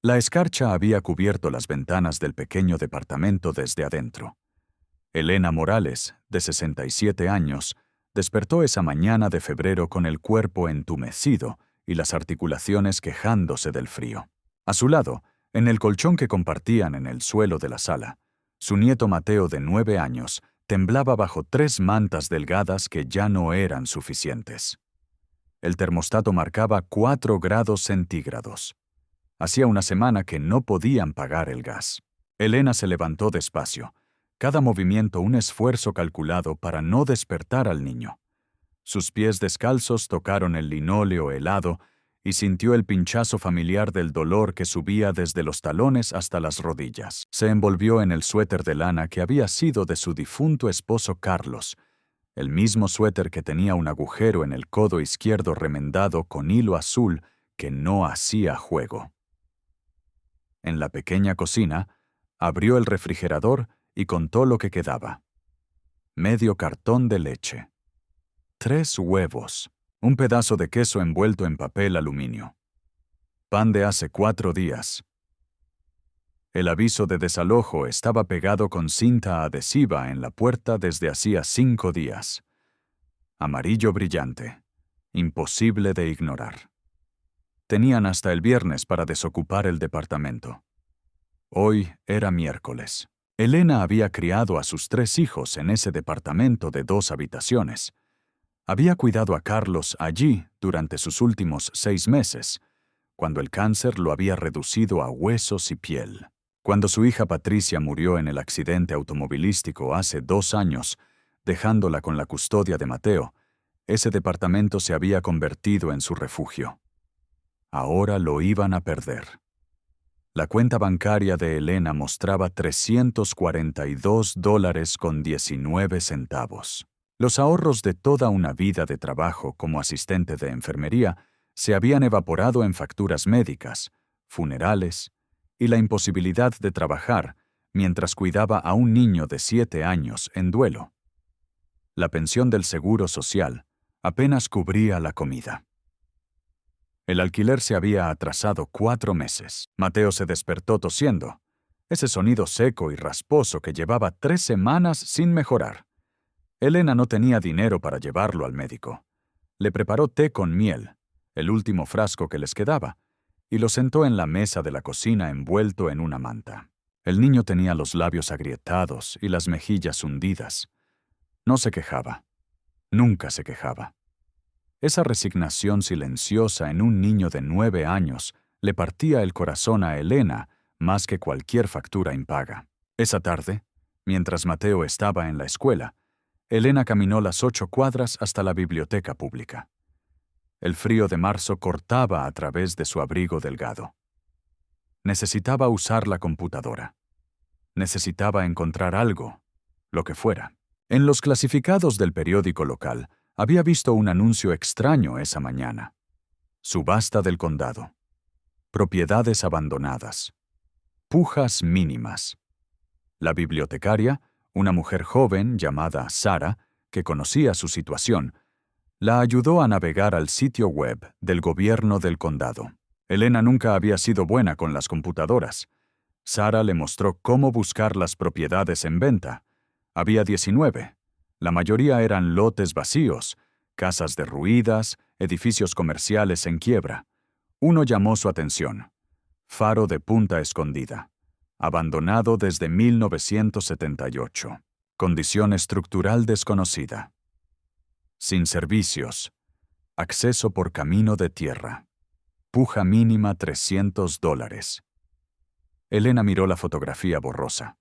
La escarcha había cubierto las ventanas del pequeño departamento desde adentro. Elena Morales, de 67 años, despertó esa mañana de febrero con el cuerpo entumecido y las articulaciones quejándose del frío. A su lado, en el colchón que compartían en el suelo de la sala, su nieto Mateo, de 9 años, temblaba bajo 3 mantas delgadas que ya no eran suficientes. El termostato marcaba 4 grados centígrados. Hacía una semana que no podían pagar el gas. Elena se levantó despacio, cada movimiento un esfuerzo calculado para no despertar al niño. Sus pies descalzos tocaron el linóleo helado y sintió el pinchazo familiar del dolor que subía desde los talones hasta las rodillas. Se envolvió en el suéter de lana que había sido de su difunto esposo Carlos, el mismo suéter que tenía un agujero en el codo izquierdo remendado con hilo azul que no hacía juego. En la pequeña cocina, abrió el refrigerador y contó lo que quedaba. Medio cartón de leche, 3 huevos, un pedazo de queso envuelto en papel aluminio, pan de hace 4 días. El aviso de desalojo estaba pegado con cinta adhesiva en la puerta desde hacía 5 días. Amarillo brillante, imposible de ignorar. Tenían hasta el viernes para desocupar el departamento. Hoy era miércoles. Elena había criado a sus 3 hijos en ese departamento de 2 habitaciones. Había cuidado a Carlos allí durante sus últimos 6 meses, cuando el cáncer lo había reducido a huesos y piel. Cuando su hija Patricia murió en el accidente automovilístico hace 2 años, dejándola con la custodia de Mateo, ese departamento se había convertido en su refugio. Ahora lo iban a perder. La cuenta bancaria de Elena mostraba $342.19. Los ahorros de toda una vida de trabajo como asistente de enfermería se habían evaporado en facturas médicas, funerales y la imposibilidad de trabajar mientras cuidaba a un niño de 7 años en duelo. La pensión del Seguro Social apenas cubría la comida. El alquiler se había atrasado 4 meses. Mateo se despertó tosiendo, ese sonido seco y rasposo que llevaba 3 semanas sin mejorar. Elena no tenía dinero para llevarlo al médico. Le preparó té con miel, el último frasco que les quedaba, y lo sentó en la mesa de la cocina envuelto en una manta. El niño tenía los labios agrietados y las mejillas hundidas. No se quejaba. Nunca se quejaba. Esa resignación silenciosa en un niño de 9 años le partía el corazón a Elena más que cualquier factura impaga. Esa tarde, mientras Mateo estaba en la escuela, Elena caminó las 8 cuadras hasta la biblioteca pública. El frío de marzo cortaba a través de su abrigo delgado. Necesitaba usar la computadora. Necesitaba encontrar algo, lo que fuera. En los clasificados del periódico local, había visto un anuncio extraño esa mañana. Subasta del condado. Propiedades abandonadas. Pujas mínimas. La bibliotecaria, una mujer joven llamada Sara, que conocía su situación, la ayudó a navegar al sitio web del gobierno del condado. Elena nunca había sido buena con las computadoras. Sara le mostró cómo buscar las propiedades en venta. Había 19. La mayoría eran lotes vacíos, casas derruidas, edificios comerciales en quiebra. Uno llamó su atención. Faro de Punta Escondida. Abandonado desde 1978. Condición estructural desconocida. Sin servicios. Acceso por camino de tierra. Puja mínima $300. Elena miró la fotografía borrosa.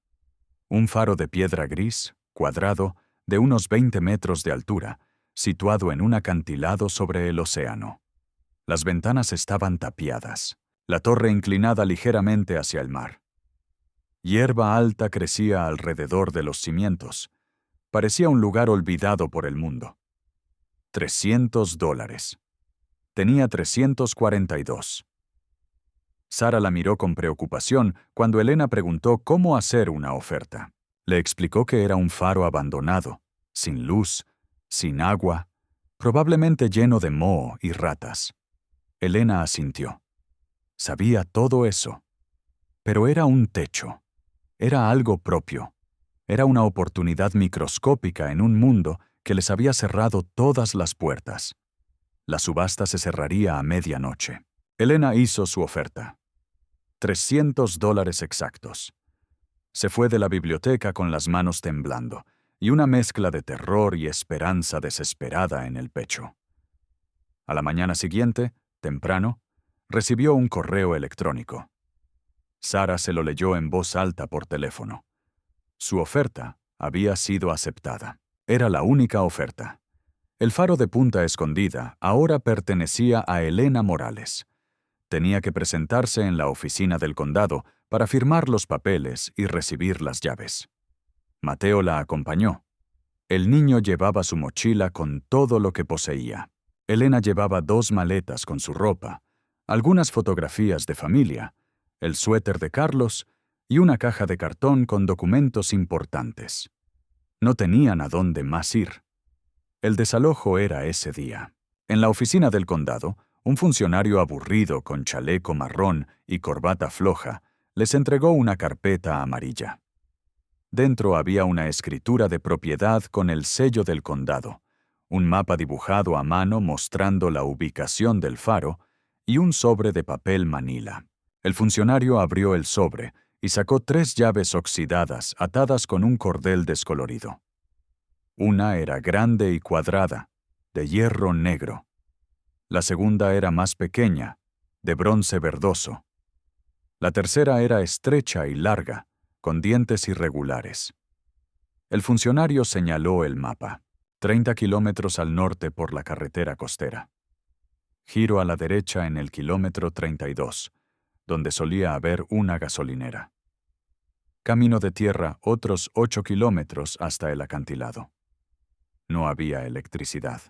Un faro de piedra gris, cuadrado, de unos 20 metros de altura, situado en un acantilado sobre el océano. Las ventanas estaban tapiadas, la torre inclinada ligeramente hacia el mar. Hierba alta crecía alrededor de los cimientos. Parecía un lugar olvidado por el mundo. $300. Tenía 342. Sara la miró con preocupación cuando Elena preguntó cómo hacer una oferta. Le explicó que era un faro abandonado, sin luz, sin agua, probablemente lleno de moho y ratas. Elena asintió. Sabía todo eso. Pero era un techo. Era algo propio. Era una oportunidad microscópica en un mundo que les había cerrado todas las puertas. La subasta se cerraría a medianoche. Elena hizo su oferta. $300 exactos. Se fue de la biblioteca con las manos temblando y una mezcla de terror y esperanza desesperada en el pecho. A la mañana siguiente, temprano, recibió un correo electrónico. Sara se lo leyó en voz alta por teléfono. Su oferta había sido aceptada. Era la única oferta. El faro de Punta Escondida ahora pertenecía a Elena Morales. Tenía que presentarse en la oficina del condado para firmar los papeles y recibir las llaves. Mateo la acompañó. El niño llevaba su mochila con todo lo que poseía. Elena llevaba 2 maletas con su ropa, algunas fotografías de familia, el suéter de Carlos y una caja de cartón con documentos importantes. No tenían a dónde más ir. El desalojo era ese día. En la oficina del condado, un funcionario aburrido con chaleco marrón y corbata floja les entregó una carpeta amarilla. Dentro había una escritura de propiedad con el sello del condado, un mapa dibujado a mano mostrando la ubicación del faro y un sobre de papel manila. El funcionario abrió el sobre y sacó 3 llaves oxidadas atadas con un cordel descolorido. Una era grande y cuadrada, de hierro negro. La segunda era más pequeña, de bronce verdoso. La tercera era estrecha y larga, con dientes irregulares. El funcionario señaló el mapa. 30 kilómetros al norte por la carretera costera. Giro a la derecha en el kilómetro 32, donde solía haber una gasolinera. Camino de tierra otros 8 kilómetros hasta el acantilado. No había electricidad.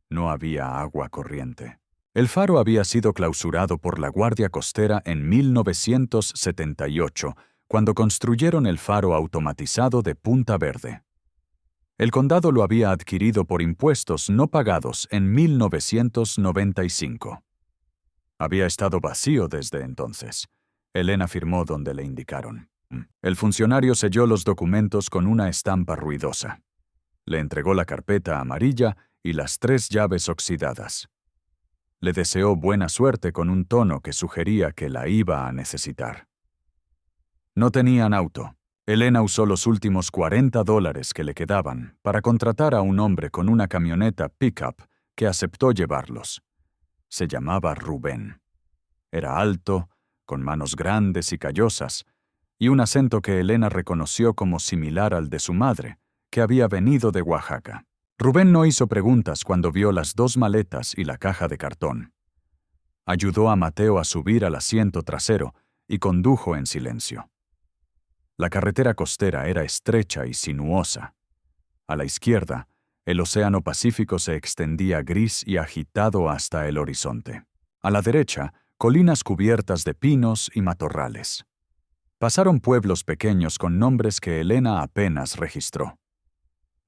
No había agua corriente. El faro había sido clausurado por la Guardia Costera en 1978, cuando construyeron el faro automatizado de Punta Verde. El condado lo había adquirido por impuestos no pagados en 1995. Había estado vacío desde entonces. Elena firmó donde le indicaron. El funcionario selló los documentos con una estampa ruidosa. Le entregó la carpeta amarilla y las 3 llaves oxidadas. Le deseó buena suerte con un tono que sugería que la iba a necesitar. No tenían auto. Elena usó los últimos $40 que le quedaban para contratar a un hombre con una camioneta pick-up que aceptó llevarlos. Se llamaba Rubén. Era alto, con manos grandes y callosas, y un acento que Elena reconoció como similar al de su madre, que había venido de Oaxaca. Rubén no hizo preguntas cuando vio las 2 maletas y la caja de cartón. Ayudó a Mateo a subir al asiento trasero y condujo en silencio. La carretera costera era estrecha y sinuosa. A la izquierda, el océano Pacífico se extendía gris y agitado hasta el horizonte. A la derecha, colinas cubiertas de pinos y matorrales. Pasaron pueblos pequeños con nombres que Elena apenas registró.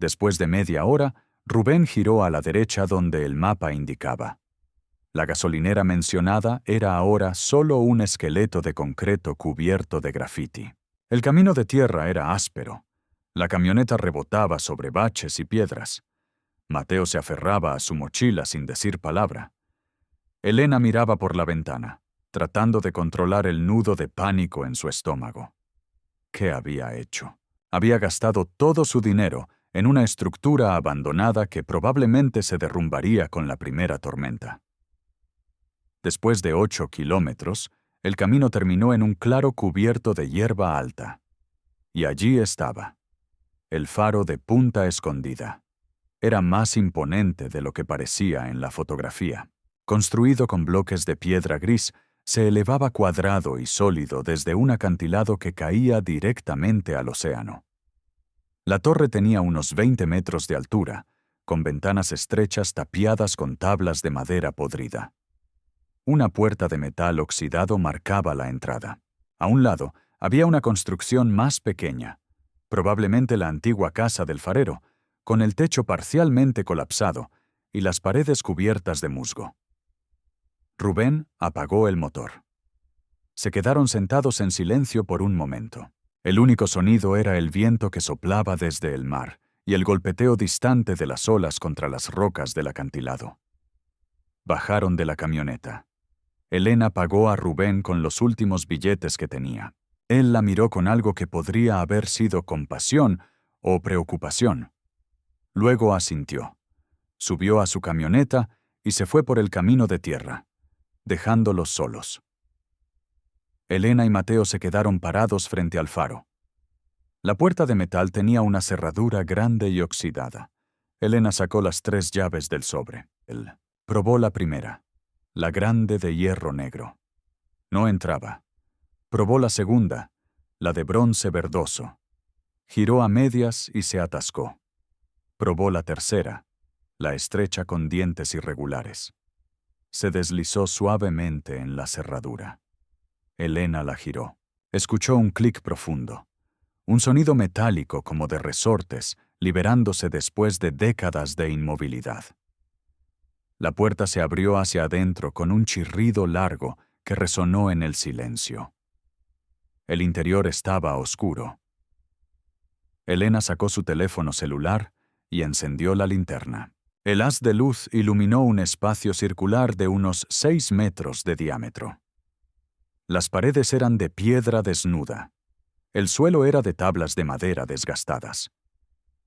Después de media hora, Rubén giró a la derecha donde el mapa indicaba. La gasolinera mencionada era ahora solo un esqueleto de concreto cubierto de grafiti. El camino de tierra era áspero. La camioneta rebotaba sobre baches y piedras. Mateo se aferraba a su mochila sin decir palabra. Elena miraba por la ventana, tratando de controlar el nudo de pánico en su estómago. ¿Qué había hecho? Había gastado todo su dinero en una estructura abandonada que probablemente se derrumbaría con la primera tormenta. Después de 8 kilómetros, el camino terminó en un claro cubierto de hierba alta. Y allí estaba, el faro de Punta Escondida. Era más imponente de lo que parecía en la fotografía. Construido con bloques de piedra gris, se elevaba cuadrado y sólido desde un acantilado que caía directamente al océano. La torre tenía unos 20 metros de altura, con ventanas estrechas tapiadas con tablas de madera podrida. Una puerta de metal oxidado marcaba la entrada. A un lado había una construcción más pequeña, probablemente la antigua casa del farero, con el techo parcialmente colapsado y las paredes cubiertas de musgo. Rubén apagó el motor. Se quedaron sentados en silencio por un momento. El único sonido era el viento que soplaba desde el mar y el golpeteo distante de las olas contra las rocas del acantilado. Bajaron de la camioneta. Elena pagó a Rubén con los últimos billetes que tenía. Él la miró con algo que podría haber sido compasión o preocupación. Luego asintió. Subió a su camioneta y se fue por el camino de tierra, dejándolos solos. Elena y Mateo se quedaron parados frente al faro. La puerta de metal tenía una cerradura grande y oxidada. Elena sacó las 3 llaves del sobre. Él probó la primera, la grande de hierro negro. No entraba. Probó la segunda, la de bronce verdoso. Giró a medias y se atascó. Probó la tercera, la estrecha con dientes irregulares. Se deslizó suavemente en la cerradura. Elena la giró. Escuchó un clic profundo, un sonido metálico como de resortes, liberándose después de décadas de inmovilidad. La puerta se abrió hacia adentro con un chirrido largo que resonó en el silencio. El interior estaba oscuro. Elena sacó su teléfono celular y encendió la linterna. El haz de luz iluminó un espacio circular de unos 6 metros de diámetro. Las paredes eran de piedra desnuda. El suelo era de tablas de madera desgastadas.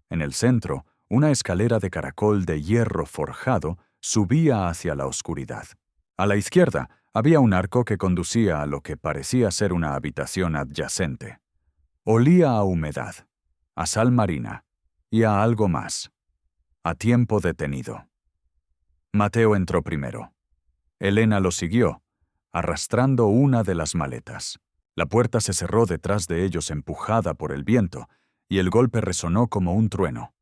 En el centro, una escalera de caracol de hierro forjado subía hacia la oscuridad. A la izquierda había un arco que conducía a lo que parecía ser una habitación adyacente. Olía a humedad, a sal marina y a algo más. A tiempo detenido. Mateo entró primero. Elena lo siguió, arrastrando una de las maletas. La puerta se cerró detrás de ellos empujada por el viento, y el golpe resonó como un trueno.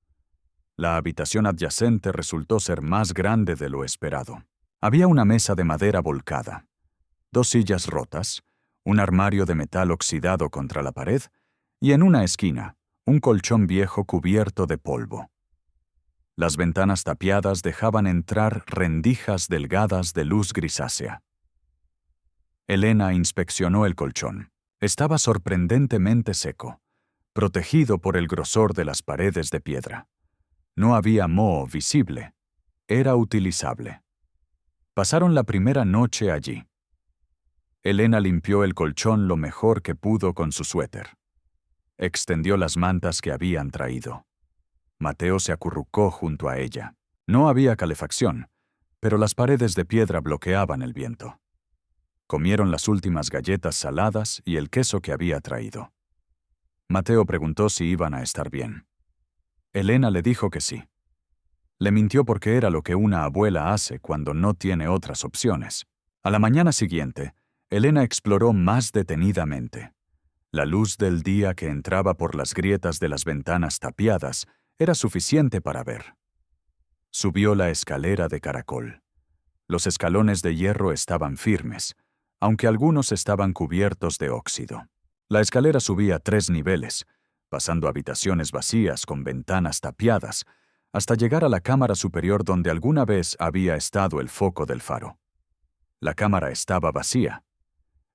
La habitación adyacente resultó ser más grande de lo esperado. Había una mesa de madera volcada, 2 sillas rotas, un armario de metal oxidado contra la pared, y en una esquina, un colchón viejo cubierto de polvo. Las ventanas tapiadas dejaban entrar rendijas delgadas de luz grisácea. Elena inspeccionó el colchón. Estaba sorprendentemente seco, protegido por el grosor de las paredes de piedra. No había moho visible. Era utilizable. Pasaron la primera noche allí. Elena limpió el colchón lo mejor que pudo con su suéter. Extendió las mantas que habían traído. Mateo se acurrucó junto a ella. No había calefacción, pero las paredes de piedra bloqueaban el viento. Comieron las últimas galletas saladas y el queso que había traído. Mateo preguntó si iban a estar bien. Elena le dijo que sí. Le mintió porque era lo que una abuela hace cuando no tiene otras opciones. A la mañana siguiente, Elena exploró más detenidamente. La luz del día que entraba por las grietas de las ventanas tapiadas era suficiente para ver. Subió la escalera de caracol. Los escalones de hierro estaban firmes, aunque algunos estaban cubiertos de óxido. La escalera subía 3 niveles, pasando habitaciones vacías con ventanas tapiadas, hasta llegar a la cámara superior donde alguna vez había estado el foco del faro. La cámara estaba vacía.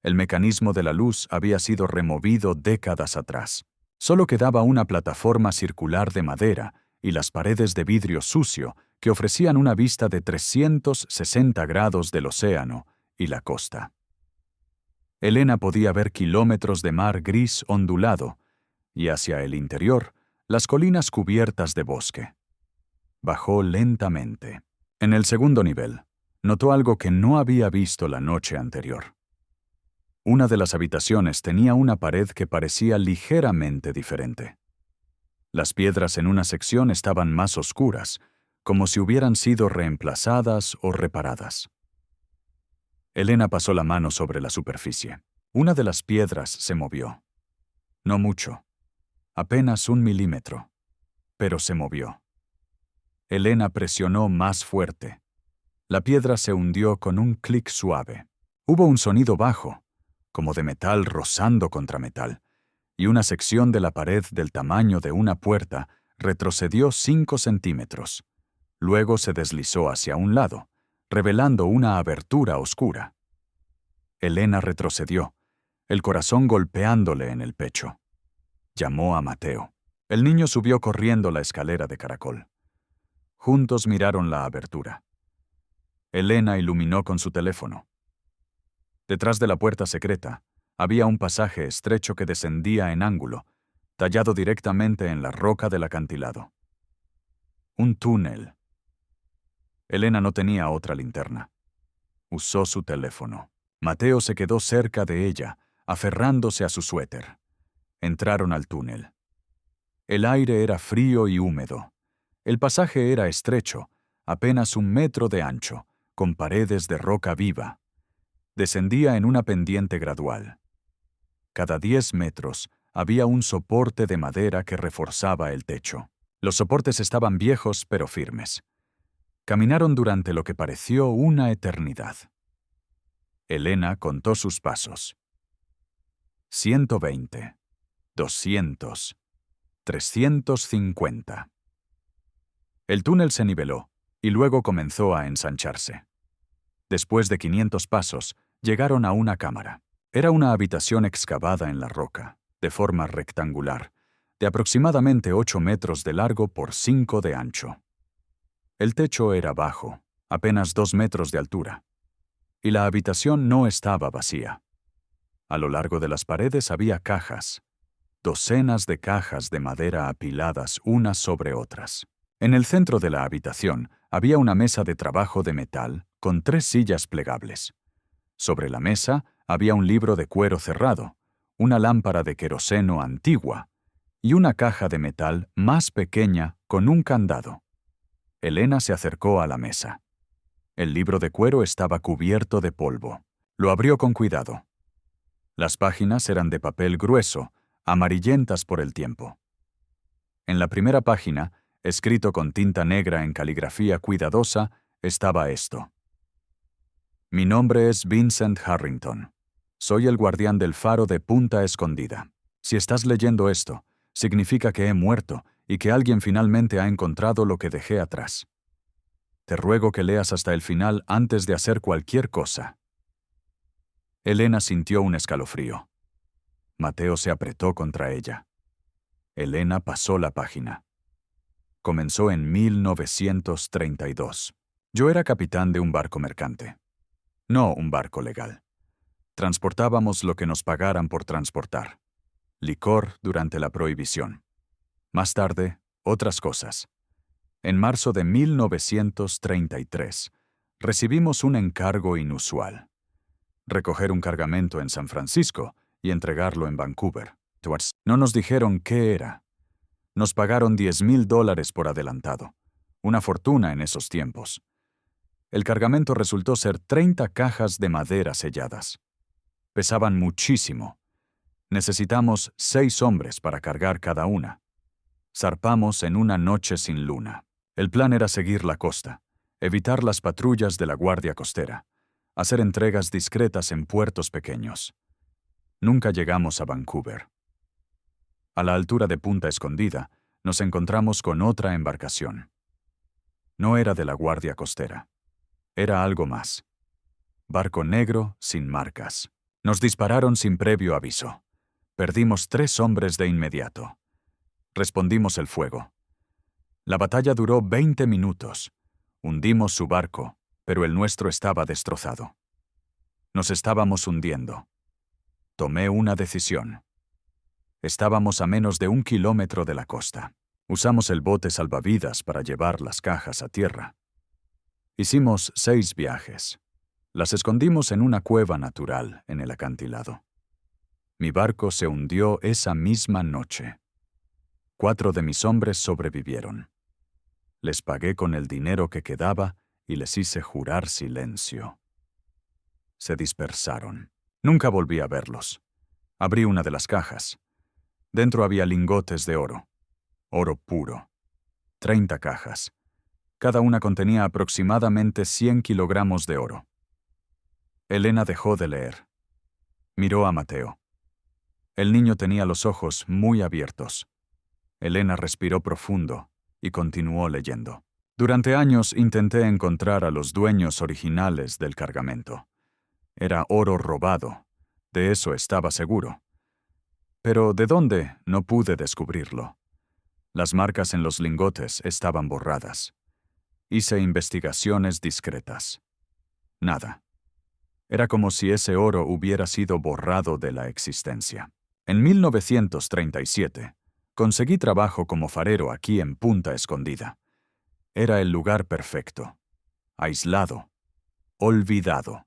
El mecanismo de la luz había sido removido décadas atrás. Solo quedaba una plataforma circular de madera y las paredes de vidrio sucio que ofrecían una vista de 360 grados del océano y la costa. Elena podía ver kilómetros de mar gris ondulado y hacia el interior las colinas cubiertas de bosque. Bajó lentamente. En el segundo nivel, notó algo que no había visto la noche anterior. Una de las habitaciones tenía una pared que parecía ligeramente diferente. Las piedras en una sección estaban más oscuras, como si hubieran sido reemplazadas o reparadas. Elena pasó la mano sobre la superficie. Una de las piedras se movió. No mucho, apenas 1 milímetro, pero se movió. Elena presionó más fuerte. La piedra se hundió con un clic suave. Hubo un sonido bajo, como de metal rozando contra metal, y una sección de la pared del tamaño de una puerta retrocedió 5 centímetros. Luego se deslizó hacia un lado, revelando una abertura oscura. Elena retrocedió, el corazón golpeándole en el pecho. Llamó a Mateo. El niño subió corriendo la escalera de caracol. Juntos miraron la abertura. Elena iluminó con su teléfono. Detrás de la puerta secreta, había un pasaje estrecho que descendía en ángulo, tallado directamente en la roca del acantilado. Un túnel. Elena no tenía otra linterna. Usó su teléfono. Mateo se quedó cerca de ella, aferrándose a su suéter. Entraron al túnel. El aire era frío y húmedo. El pasaje era estrecho, apenas 1 metro de ancho, con paredes de roca viva. Descendía en una pendiente gradual. Cada 10 metros había un soporte de madera que reforzaba el techo. Los soportes estaban viejos pero firmes. Caminaron durante lo que pareció una eternidad. Elena contó sus pasos. 120, 200, 350. El túnel se niveló y luego comenzó a ensancharse. Después de 500 pasos, llegaron a una cámara. Era una habitación excavada en la roca, de forma rectangular, de aproximadamente 8 metros de largo por 5 de ancho. El techo era bajo, apenas 2 metros de altura, y la habitación no estaba vacía. A lo largo de las paredes había cajas, docenas de cajas de madera apiladas unas sobre otras. En el centro de la habitación había una mesa de trabajo de metal con 3 sillas plegables. Sobre la mesa había un libro de cuero cerrado, una lámpara de queroseno antigua y una caja de metal más pequeña con un candado. Elena se acercó a la mesa. El libro de cuero estaba cubierto de polvo. Lo abrió con cuidado. Las páginas eran de papel grueso, amarillentas por el tiempo. En la primera página, escrito con tinta negra en caligrafía cuidadosa, estaba esto: Mi nombre es Vincent Harrington. Soy el guardián del faro de Punta Escondida. Si estás leyendo esto, significa que he muerto y que alguien finalmente ha encontrado lo que dejé atrás. Te ruego que leas hasta el final antes de hacer cualquier cosa. Elena sintió un escalofrío. Mateo se apretó contra ella. Elena pasó la página. Comenzó en 1932. Yo era capitán de un barco mercante. No un barco legal. Transportábamos lo que nos pagaran por transportar. Licor durante la prohibición. Más tarde, otras cosas. En marzo de 1933, recibimos un encargo inusual. Recoger un cargamento en San Francisco y entregarlo en Vancouver. No nos dijeron qué era. Nos pagaron $10,000 por adelantado. Una fortuna en esos tiempos. El cargamento resultó ser 30 cajas de madera selladas. Pesaban muchísimo. Necesitamos 6 hombres para cargar cada una. Zarpamos en una noche sin luna. El plan era seguir la costa, evitar las patrullas de la Guardia Costera, hacer entregas discretas en puertos pequeños. Nunca llegamos a Vancouver. A la altura de Punta Escondida, nos encontramos con otra embarcación. No era de la Guardia Costera. Era algo más. Barco negro sin marcas. Nos dispararon sin previo aviso. Perdimos 3 hombres de inmediato. Respondimos el fuego. La batalla duró 20 minutos. Hundimos su barco, pero el nuestro estaba destrozado. Nos estábamos hundiendo. Tomé una decisión. Estábamos a menos de 1 kilómetro de la costa. Usamos el bote salvavidas para llevar las cajas a tierra. Hicimos 6 viajes. Las escondimos en una cueva natural en el acantilado. Mi barco se hundió esa misma noche. 4 de mis hombres sobrevivieron. Les pagué con el dinero que quedaba y les hice jurar silencio. Se dispersaron. Nunca volví a verlos. Abrí una de las cajas. Dentro había lingotes de oro. Oro puro. 30 cajas. Cada una contenía aproximadamente 100 kilogramos de oro. Elena dejó de leer. Miró a Mateo. El niño tenía los ojos muy abiertos. Elena respiró profundo y continuó leyendo. Durante años intenté encontrar a los dueños originales del cargamento. Era oro robado, De eso estaba seguro. Pero ¿de dónde? No pude descubrirlo. Las marcas en los lingotes estaban borradas. Hice investigaciones discretas. Nada. Era como si ese oro hubiera sido borrado de la existencia. En 1937, conseguí trabajo como farero aquí en Punta Escondida. Era el lugar perfecto. Aislado. Olvidado.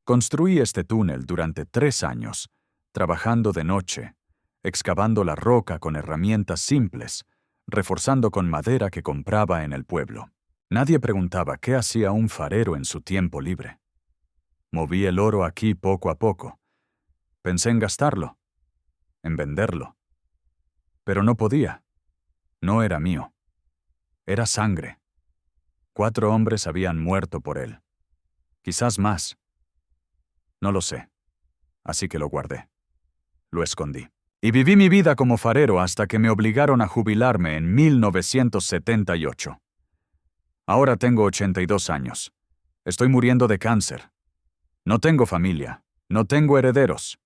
Construí este túnel durante 3 años, trabajando de noche, excavando la roca con herramientas simples, reforzando con madera que compraba en el pueblo. Nadie preguntaba qué hacía un farero en su tiempo libre. Moví el oro aquí poco a poco. Pensé en gastarlo, en venderlo. Pero no podía. No era mío. Era sangre. 4 hombres habían muerto por él. Quizás más. No lo sé. Así que lo guardé. Lo escondí. Y viví mi vida como farero hasta que me obligaron a jubilarme en 1978. Ahora tengo 82 años. Estoy muriendo de cáncer. No tengo familia. No tengo herederos.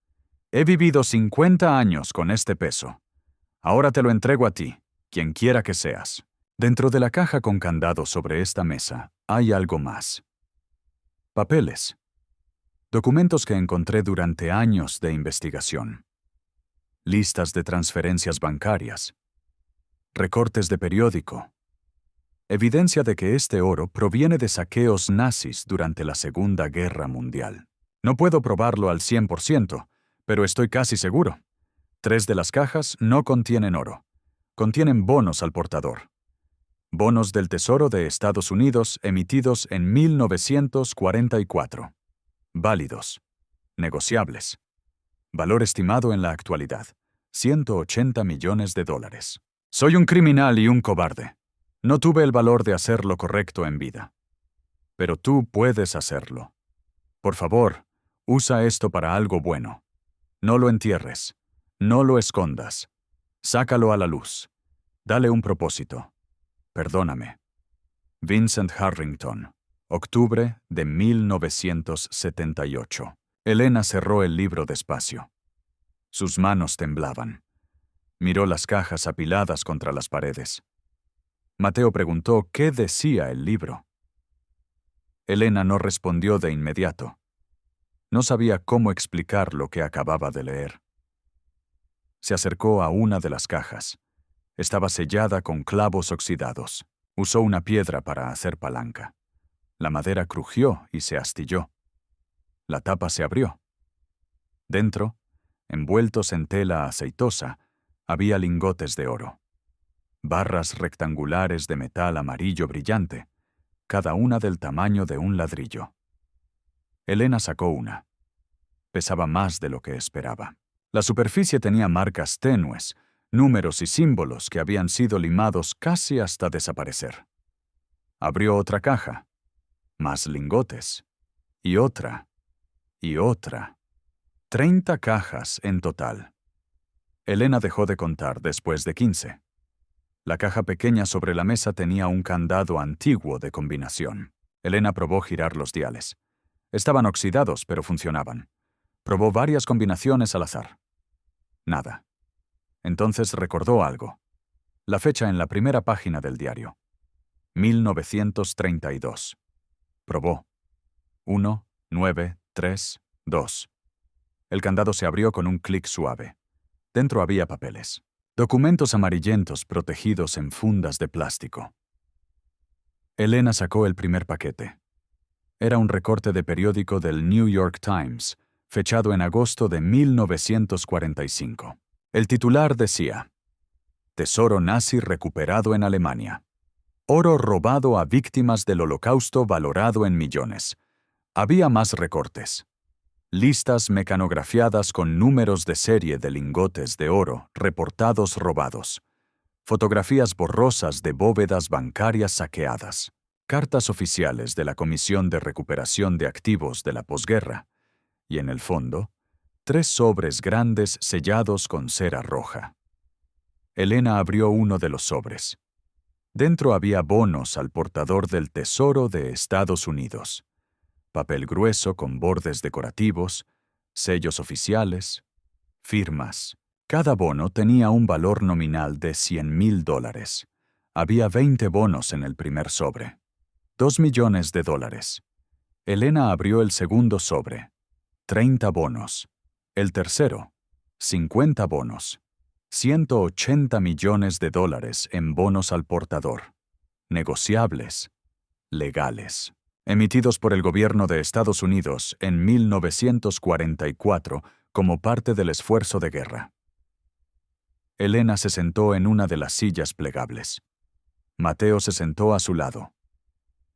He vivido 50 años con este peso. Ahora te lo entrego a ti, quien quiera que seas. Dentro de la caja con candado sobre esta mesa hay algo más. Papeles. Documentos que encontré durante años de investigación. Listas de transferencias bancarias. Recortes de periódico. Evidencia de que este oro proviene de saqueos nazis durante la Segunda Guerra Mundial. No puedo probarlo al 100%, pero estoy casi seguro. 3 de las cajas no contienen oro. Contienen bonos al portador. Bonos del Tesoro de Estados Unidos emitidos en 1944. Válidos. Negociables. Valor estimado en la actualidad. $180 millones. Soy un criminal y un cobarde. No tuve el valor de hacer lo correcto en vida. Pero tú puedes hacerlo. Por favor, usa esto para algo bueno. No lo entierres. No lo escondas. Sácalo a la luz. Dale un propósito. Perdóname. Vincent Harrington. Octubre de 1978. Elena cerró el libro despacio. Sus manos temblaban. Miró las cajas apiladas contra las paredes. Mateo preguntó qué decía el libro. Elena no respondió de inmediato. No sabía cómo explicar lo que acababa de leer. Se acercó a una de las cajas. Estaba sellada con clavos oxidados. Usó una piedra para hacer palanca. La madera crujió y se astilló. La tapa se abrió. Dentro, envueltos en tela aceitosa, había lingotes de oro. Barras rectangulares de metal amarillo brillante, cada una del tamaño de un ladrillo. Elena sacó una. Pesaba más de lo que esperaba. La superficie tenía marcas tenues, números y símbolos que habían sido limados casi hasta desaparecer. Abrió otra caja. Más lingotes. Y otra. Y otra. 30 cajas en total. Elena dejó de contar después de 15. La caja pequeña sobre la mesa tenía un candado antiguo de combinación. Elena probó girar los diales. Estaban oxidados, pero funcionaban. Probó varias combinaciones al azar. Nada. Entonces recordó algo. La fecha en la primera página del diario. 1932. Probó. 1, 9, 3, 2. El candado se abrió con un clic suave. Dentro había papeles. Documentos amarillentos protegidos en fundas de plástico. Elena sacó el primer paquete. Era un recorte de periódico del New York Times, fechado en agosto de 1945. El titular decía: Tesoro nazi recuperado en Alemania. Oro robado a víctimas del Holocausto valorado en millones. Había más recortes. Listas mecanografiadas con números de serie de lingotes de oro reportados robados. Fotografías borrosas de bóvedas bancarias saqueadas. Cartas oficiales de la Comisión de Recuperación de Activos de la posguerra. Y en el fondo, 3 sobres grandes sellados con cera roja. Elena abrió uno de los sobres. Dentro había bonos al portador del Tesoro de Estados Unidos. Papel grueso con bordes decorativos, sellos oficiales, firmas. Cada bono tenía un valor nominal de $100,000. Había 20 bonos en el primer sobre. $2 millones. Elena abrió el segundo sobre. 30 bonos. El tercero, 50 bonos. $180 millones en bonos al portador. Negociables. Legales. Emitidos por el gobierno de Estados Unidos en 1944 como parte del esfuerzo de guerra. Elena se sentó en una de las sillas plegables. Mateo se sentó a su lado.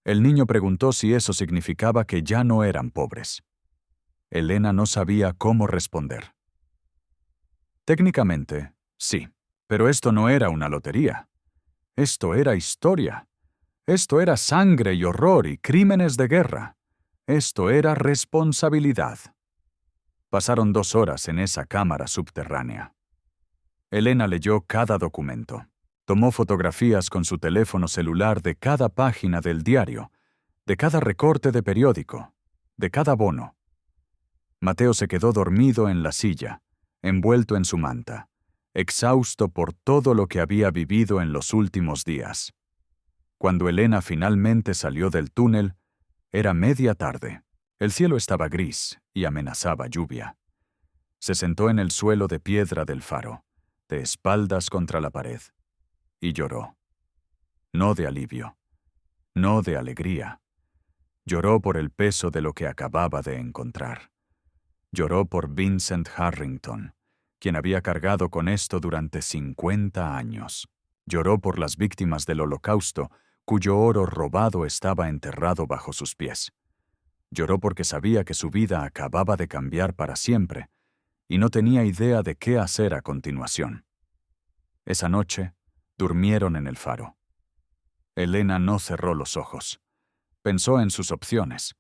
El niño preguntó si eso significaba que ya no eran pobres. Elena no sabía cómo responder. Técnicamente, sí, pero esto no era una lotería. Esto era historia. Esto era sangre y horror y crímenes de guerra. Esto era responsabilidad. Pasaron 2 horas en esa cámara subterránea. Elena leyó cada documento. Tomó fotografías con su teléfono celular de cada página del diario, de cada recorte de periódico, de cada bono. Mateo se quedó dormido en la silla, envuelto en su manta, exhausto por todo lo que había vivido en los últimos días. Cuando Elena finalmente salió del túnel, era media tarde. El cielo estaba gris y amenazaba lluvia. Se sentó en el suelo de piedra del faro, de espaldas contra la pared, y lloró. No de alivio, no de alegría. Lloró por el peso de lo que acababa de encontrar. Lloró por Vincent Harrington, quien había cargado con esto durante 50 años. Lloró por las víctimas del Holocausto, cuyo oro robado estaba enterrado bajo sus pies. Lloró porque sabía que su vida acababa de cambiar para siempre, y no tenía idea de qué hacer a continuación. Esa noche, durmieron en el faro. Elena no cerró los ojos. Pensó en sus opciones.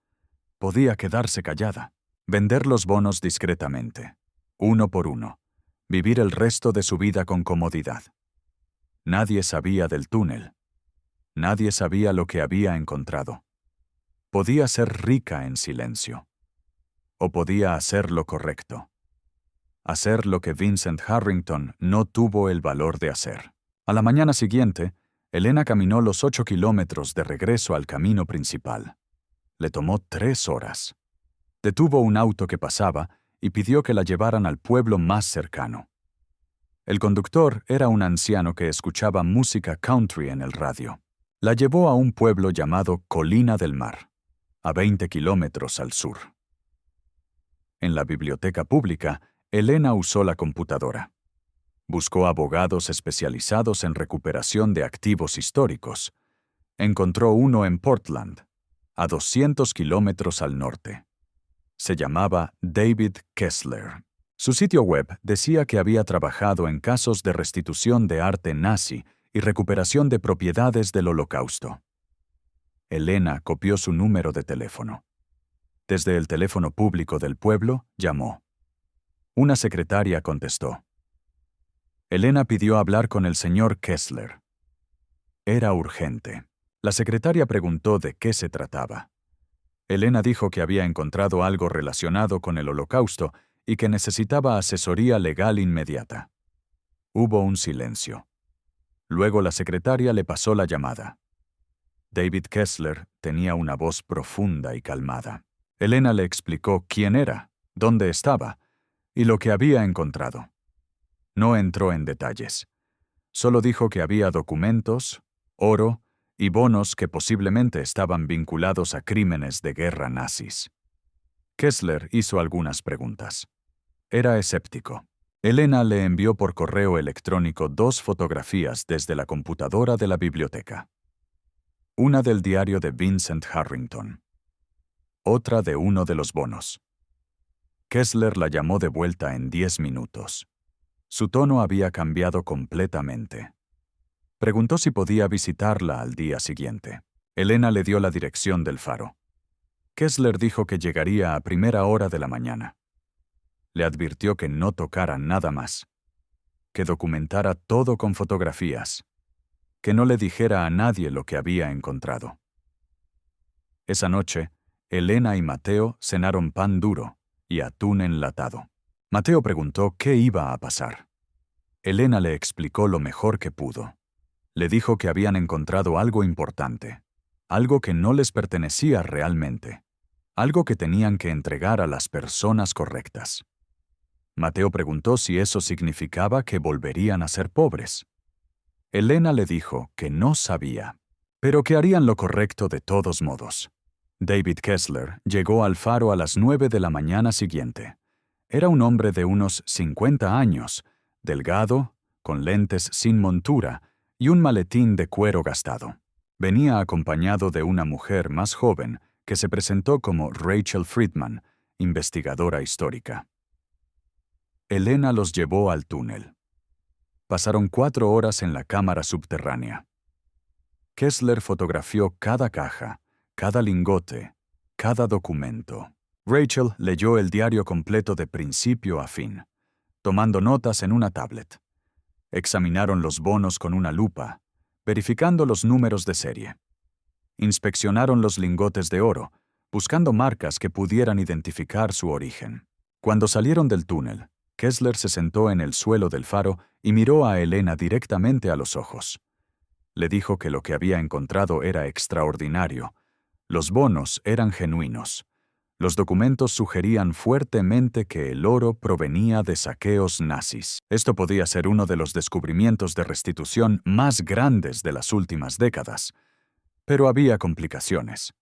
Podía quedarse callada, vender los bonos discretamente, uno por uno, vivir el resto de su vida con comodidad. Nadie sabía del túnel. Nadie sabía lo que había encontrado. Podía ser rica en silencio. O podía hacer lo correcto. Hacer lo que Vincent Harrington no tuvo el valor de hacer. A la mañana siguiente, Elena caminó los 8 kilómetros de regreso al camino principal. Le tomó 3 horas. Detuvo un auto que pasaba y pidió que la llevaran al pueblo más cercano. El conductor era un anciano que escuchaba música country en el radio. La llevó a un pueblo llamado Colina del Mar, a 20 kilómetros al sur. En la biblioteca pública, Elena usó la computadora. Buscó abogados especializados en recuperación de activos históricos. Encontró uno en Portland, a 200 kilómetros al norte. Se llamaba David Kessler. Su sitio web decía que había trabajado en casos de restitución de arte nazi y recuperación de propiedades del Holocausto. Elena copió su número de teléfono. Desde el teléfono público del pueblo, llamó. Una secretaria contestó. Elena pidió hablar con el señor Kessler. Era urgente. La secretaria preguntó de qué se trataba. Elena dijo que había encontrado algo relacionado con el Holocausto y que necesitaba asesoría legal inmediata. Hubo un silencio. Luego la secretaria le pasó la llamada. David Kessler tenía una voz profunda y calmada. Elena le explicó quién era, dónde estaba y lo que había encontrado. No entró en detalles. Solo dijo que había documentos, oro y bonos que posiblemente estaban vinculados a crímenes de guerra nazis. Kessler hizo algunas preguntas. Era escéptico. Elena le envió por correo electrónico 2 fotografías desde la computadora de la biblioteca. Una del diario de Vincent Harrington. Otra de uno de los bonos. Kessler la llamó de vuelta en 10 minutos. Su tono había cambiado completamente. Preguntó si podía visitarla al día siguiente. Elena le dio la dirección del faro. Kessler dijo que llegaría a primera hora de la mañana. Le advirtió que no tocara nada más, que documentara todo con fotografías, que no le dijera a nadie lo que había encontrado. Esa noche, Elena y Mateo cenaron pan duro y atún enlatado. Mateo preguntó qué iba a pasar. Elena le explicó lo mejor que pudo. Le dijo que habían encontrado algo importante, algo que no les pertenecía realmente, algo que tenían que entregar a las personas correctas. Mateo preguntó si eso significaba que volverían a ser pobres. Elena le dijo que no sabía, pero que harían lo correcto de todos modos. David Kessler llegó al faro a las 9 de la mañana siguiente. Era un hombre de unos 50 años, delgado, con lentes sin montura y un maletín de cuero gastado. Venía acompañado de una mujer más joven que se presentó como Rachel Friedman, investigadora histórica. Elena los llevó al túnel. Pasaron 4 horas en la cámara subterránea. Kessler fotografió cada caja, cada lingote, cada documento. Rachel leyó el diario completo de principio a fin, tomando notas en una tablet. Examinaron los bonos con una lupa, verificando los números de serie. Inspeccionaron los lingotes de oro, buscando marcas que pudieran identificar su origen. Cuando salieron del túnel, Kessler se sentó en el suelo del faro y miró a Elena directamente a los ojos. Le dijo que lo que había encontrado era extraordinario. Los bonos eran genuinos. Los documentos sugerían fuertemente que el oro provenía de saqueos nazis. Esto podía ser uno de los descubrimientos de restitución más grandes de las últimas décadas. Pero había complicaciones.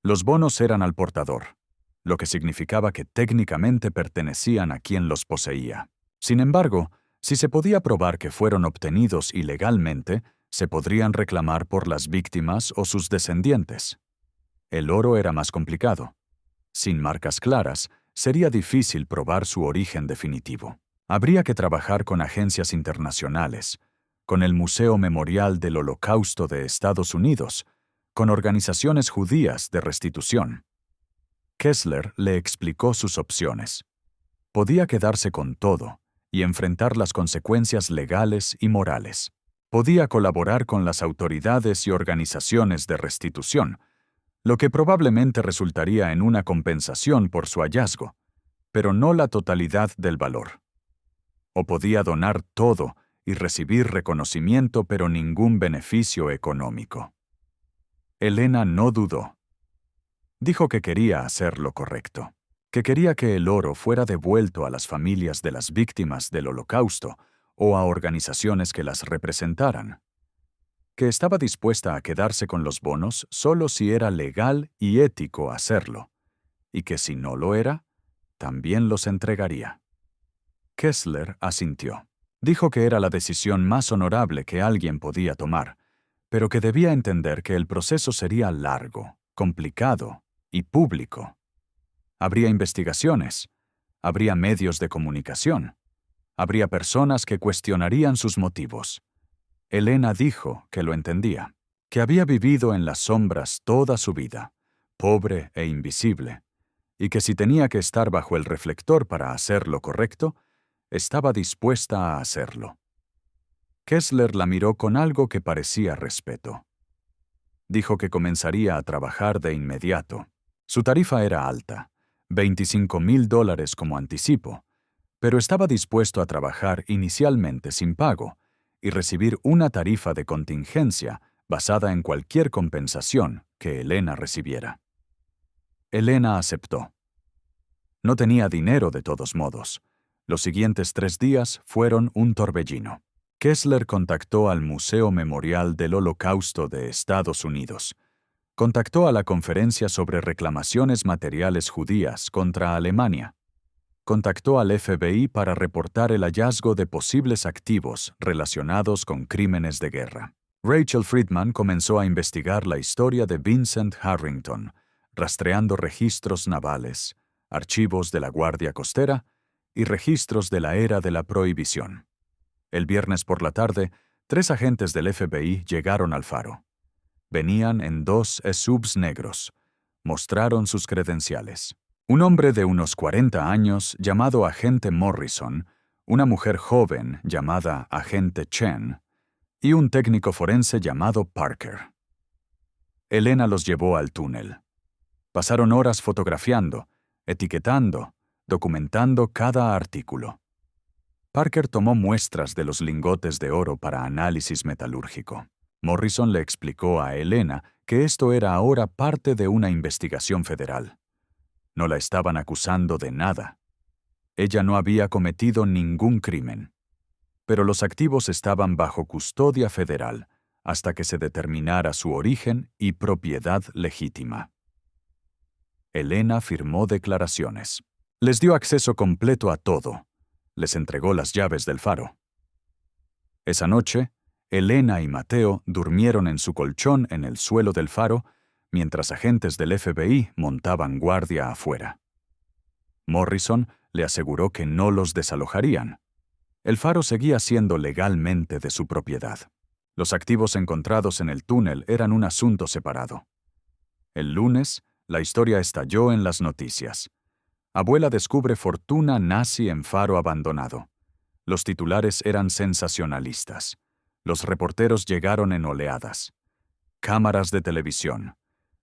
Los bonos eran al portador, lo que significaba que técnicamente pertenecían a quien los poseía. Sin embargo, si se podía probar que fueron obtenidos ilegalmente, se podrían reclamar por las víctimas o sus descendientes. El oro era más complicado. Sin marcas claras, sería difícil probar su origen definitivo. Habría que trabajar con agencias internacionales, con el Museo Memorial del Holocausto de Estados Unidos, con organizaciones judías de restitución. Kessler le explicó sus opciones. Podía quedarse con todo y enfrentar las consecuencias legales y morales. Podía colaborar con las autoridades y organizaciones de restitución, lo que probablemente resultaría en una compensación por su hallazgo, pero no la totalidad del valor. O podía donar todo y recibir reconocimiento pero ningún beneficio económico. Elena no dudó. Dijo que quería hacer lo correcto, que quería que el oro fuera devuelto a las familias de las víctimas del Holocausto o a organizaciones que las representaran, que estaba dispuesta a quedarse con los bonos solo si era legal y ético hacerlo, y que si no lo era, también los entregaría. Kessler asintió. Dijo que era la decisión más honorable que alguien podía tomar, pero que debía entender que el proceso sería largo, complicado y público. Habría investigaciones, habría medios de comunicación, habría personas que cuestionarían sus motivos. Elena dijo que lo entendía, que había vivido en las sombras toda su vida, pobre e invisible, y que si tenía que estar bajo el reflector para hacer lo correcto, estaba dispuesta a hacerlo. Kessler la miró con algo que parecía respeto. Dijo que comenzaría a trabajar de inmediato. Su tarifa era alta, $25,000 como anticipo, pero estaba dispuesto a trabajar inicialmente sin pago y recibir una tarifa de contingencia basada en cualquier compensación que Elena recibiera. Elena aceptó. No tenía dinero de todos modos. Los siguientes 3 días fueron un torbellino. Kessler contactó al Museo Memorial del Holocausto de Estados Unidos. Contactó a la Conferencia sobre Reclamaciones Materiales Judías contra Alemania. Contactó al FBI para reportar el hallazgo de posibles activos relacionados con crímenes de guerra. Rachel Friedman comenzó a investigar la historia de Vincent Harrington, rastreando registros navales, archivos de la Guardia Costera y registros de la era de la Prohibición. El viernes por la tarde, 3 agentes del FBI llegaron al faro. Venían en 2 SUVs negros. Mostraron sus credenciales. Un hombre de unos 40 años llamado agente Morrison, una mujer joven llamada agente Chen y un técnico forense llamado Parker. Elena los llevó al túnel. Pasaron horas fotografiando, etiquetando, documentando cada artículo. Parker tomó muestras de los lingotes de oro para análisis metalúrgico. Morrison le explicó a Elena que esto era ahora parte de una investigación federal. No la estaban acusando de nada. Ella no había cometido ningún crimen. Pero los activos estaban bajo custodia federal hasta que se determinara su origen y propiedad legítima. Elena firmó declaraciones. Les dio acceso completo a todo. Les entregó las llaves del faro. Esa noche, Elena y Mateo durmieron en su colchón en el suelo del faro, mientras agentes del FBI montaban guardia afuera. Morrison le aseguró que no los desalojarían. El faro seguía siendo legalmente de su propiedad. Los activos encontrados en el túnel eran un asunto separado. El lunes, la historia estalló en las noticias. Abuela descubre fortuna nazi en faro abandonado. Los titulares eran sensacionalistas. Los reporteros llegaron en oleadas. Cámaras de televisión,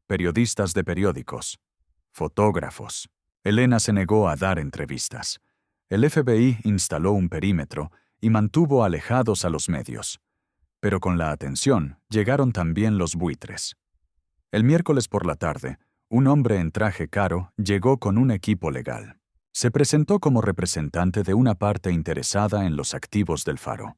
periodistas de periódicos, fotógrafos. Elena se negó a dar entrevistas. El FBI instaló un perímetro y mantuvo alejados a los medios. Pero con la atención llegaron también los buitres. El miércoles por la tarde, un hombre en traje caro llegó con un equipo legal. Se presentó como representante de una parte interesada en los activos del faro.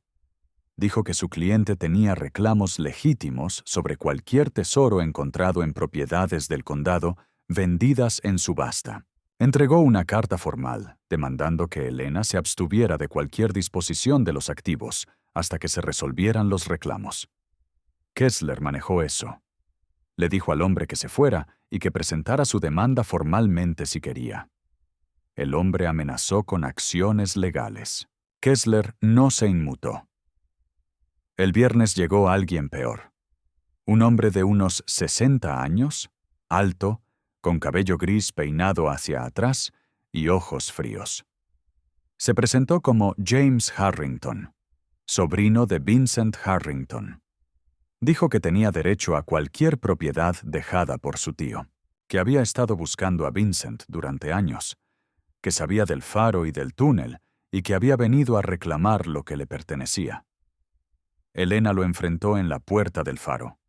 Dijo que su cliente tenía reclamos legítimos sobre cualquier tesoro encontrado en propiedades del condado vendidas en subasta. Entregó una carta formal, demandando que Elena se abstuviera de cualquier disposición de los activos hasta que se resolvieran los reclamos. Kessler manejó eso. Le dijo al hombre que se fuera y que presentara su demanda formalmente si quería. El hombre amenazó con acciones legales. Kessler no se inmutó. El viernes llegó alguien peor. Un hombre de unos 60 años, alto, con cabello gris peinado hacia atrás y ojos fríos. Se presentó como James Harrington, sobrino de Vincent Harrington. Dijo que tenía derecho a cualquier propiedad dejada por su tío, que había estado buscando a Vincent durante años, que sabía del faro y del túnel y que había venido a reclamar lo que le pertenecía. Elena lo enfrentó en la puerta del faro.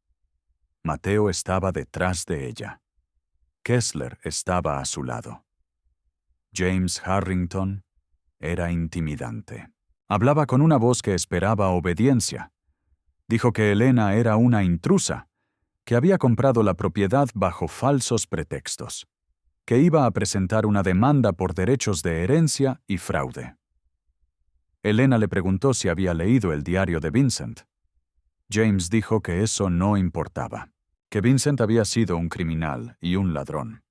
Mateo estaba detrás de ella. Kessler estaba a su lado. James Harrington era intimidante. Hablaba con una voz que esperaba obediencia. Dijo que Elena era una intrusa, que había comprado la propiedad bajo falsos pretextos, que iba a presentar una demanda por derechos de herencia y fraude. Elena le preguntó si había leído el diario de Vincent. James dijo que eso no importaba, que Vincent había sido un criminal y un ladrón,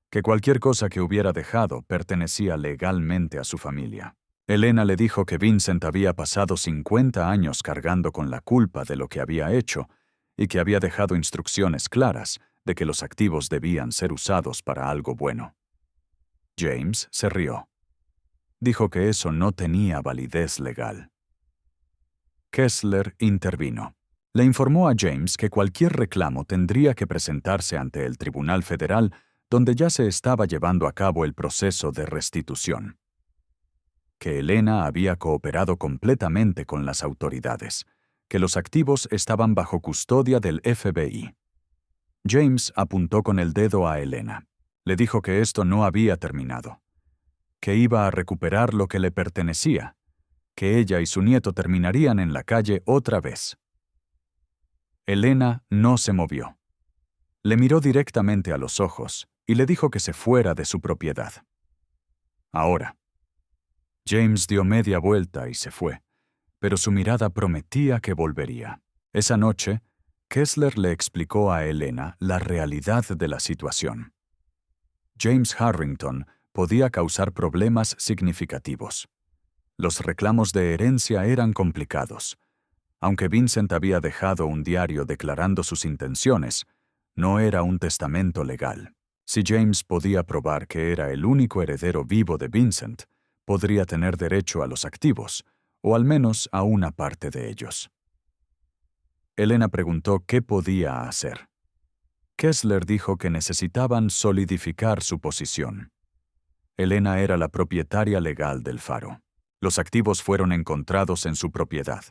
que cualquier cosa que hubiera dejado pertenecía legalmente a su familia. Elena le dijo que Vincent había pasado 50 años cargando con la culpa de lo que había hecho y que había dejado instrucciones claras de que los activos debían ser usados para algo bueno. James se rió. Dijo que eso no tenía validez legal. Kessler intervino. Le informó a James que cualquier reclamo tendría que presentarse ante el Tribunal Federal, donde ya se estaba llevando a cabo el proceso de restitución. Que Elena había cooperado completamente con las autoridades, que los activos estaban bajo custodia del FBI. James apuntó con el dedo a Elena. Le dijo que esto no había terminado, que iba a recuperar lo que le pertenecía, que ella y su nieto terminarían en la calle otra vez. Elena no se movió. Le miró directamente a los ojos y le dijo que se fuera de su propiedad. Ahora. James dio media vuelta y se fue, pero su mirada prometía que volvería. Esa noche, Kessler le explicó a Elena la realidad de la situación. James Harrington podía causar problemas significativos. Los reclamos de herencia eran complicados. Aunque Vincent había dejado un diario declarando sus intenciones, no era un testamento legal. Si James podía probar que era el único heredero vivo de Vincent, podría tener derecho a los activos, o al menos a una parte de ellos. Elena preguntó qué podía hacer. Kessler dijo que necesitaban solidificar su posición. Elena era la propietaria legal del faro. Los activos fueron encontrados en su propiedad.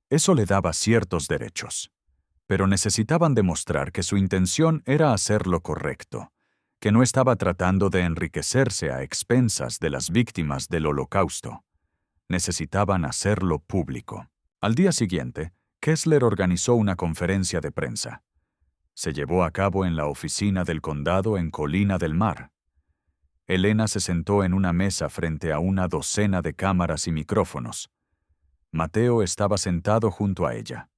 Eso le daba ciertos derechos. Pero necesitaban demostrar que su intención era hacer lo correcto, que no estaba tratando de enriquecerse a expensas de las víctimas del Holocausto. Necesitaban hacerlo público. Al día siguiente, Kessler organizó una conferencia de prensa. Se llevó a cabo en la oficina del condado en Colina del Mar. Elena se sentó en una mesa frente a una docena de cámaras y micrófonos. Mateo estaba sentado junto a ella.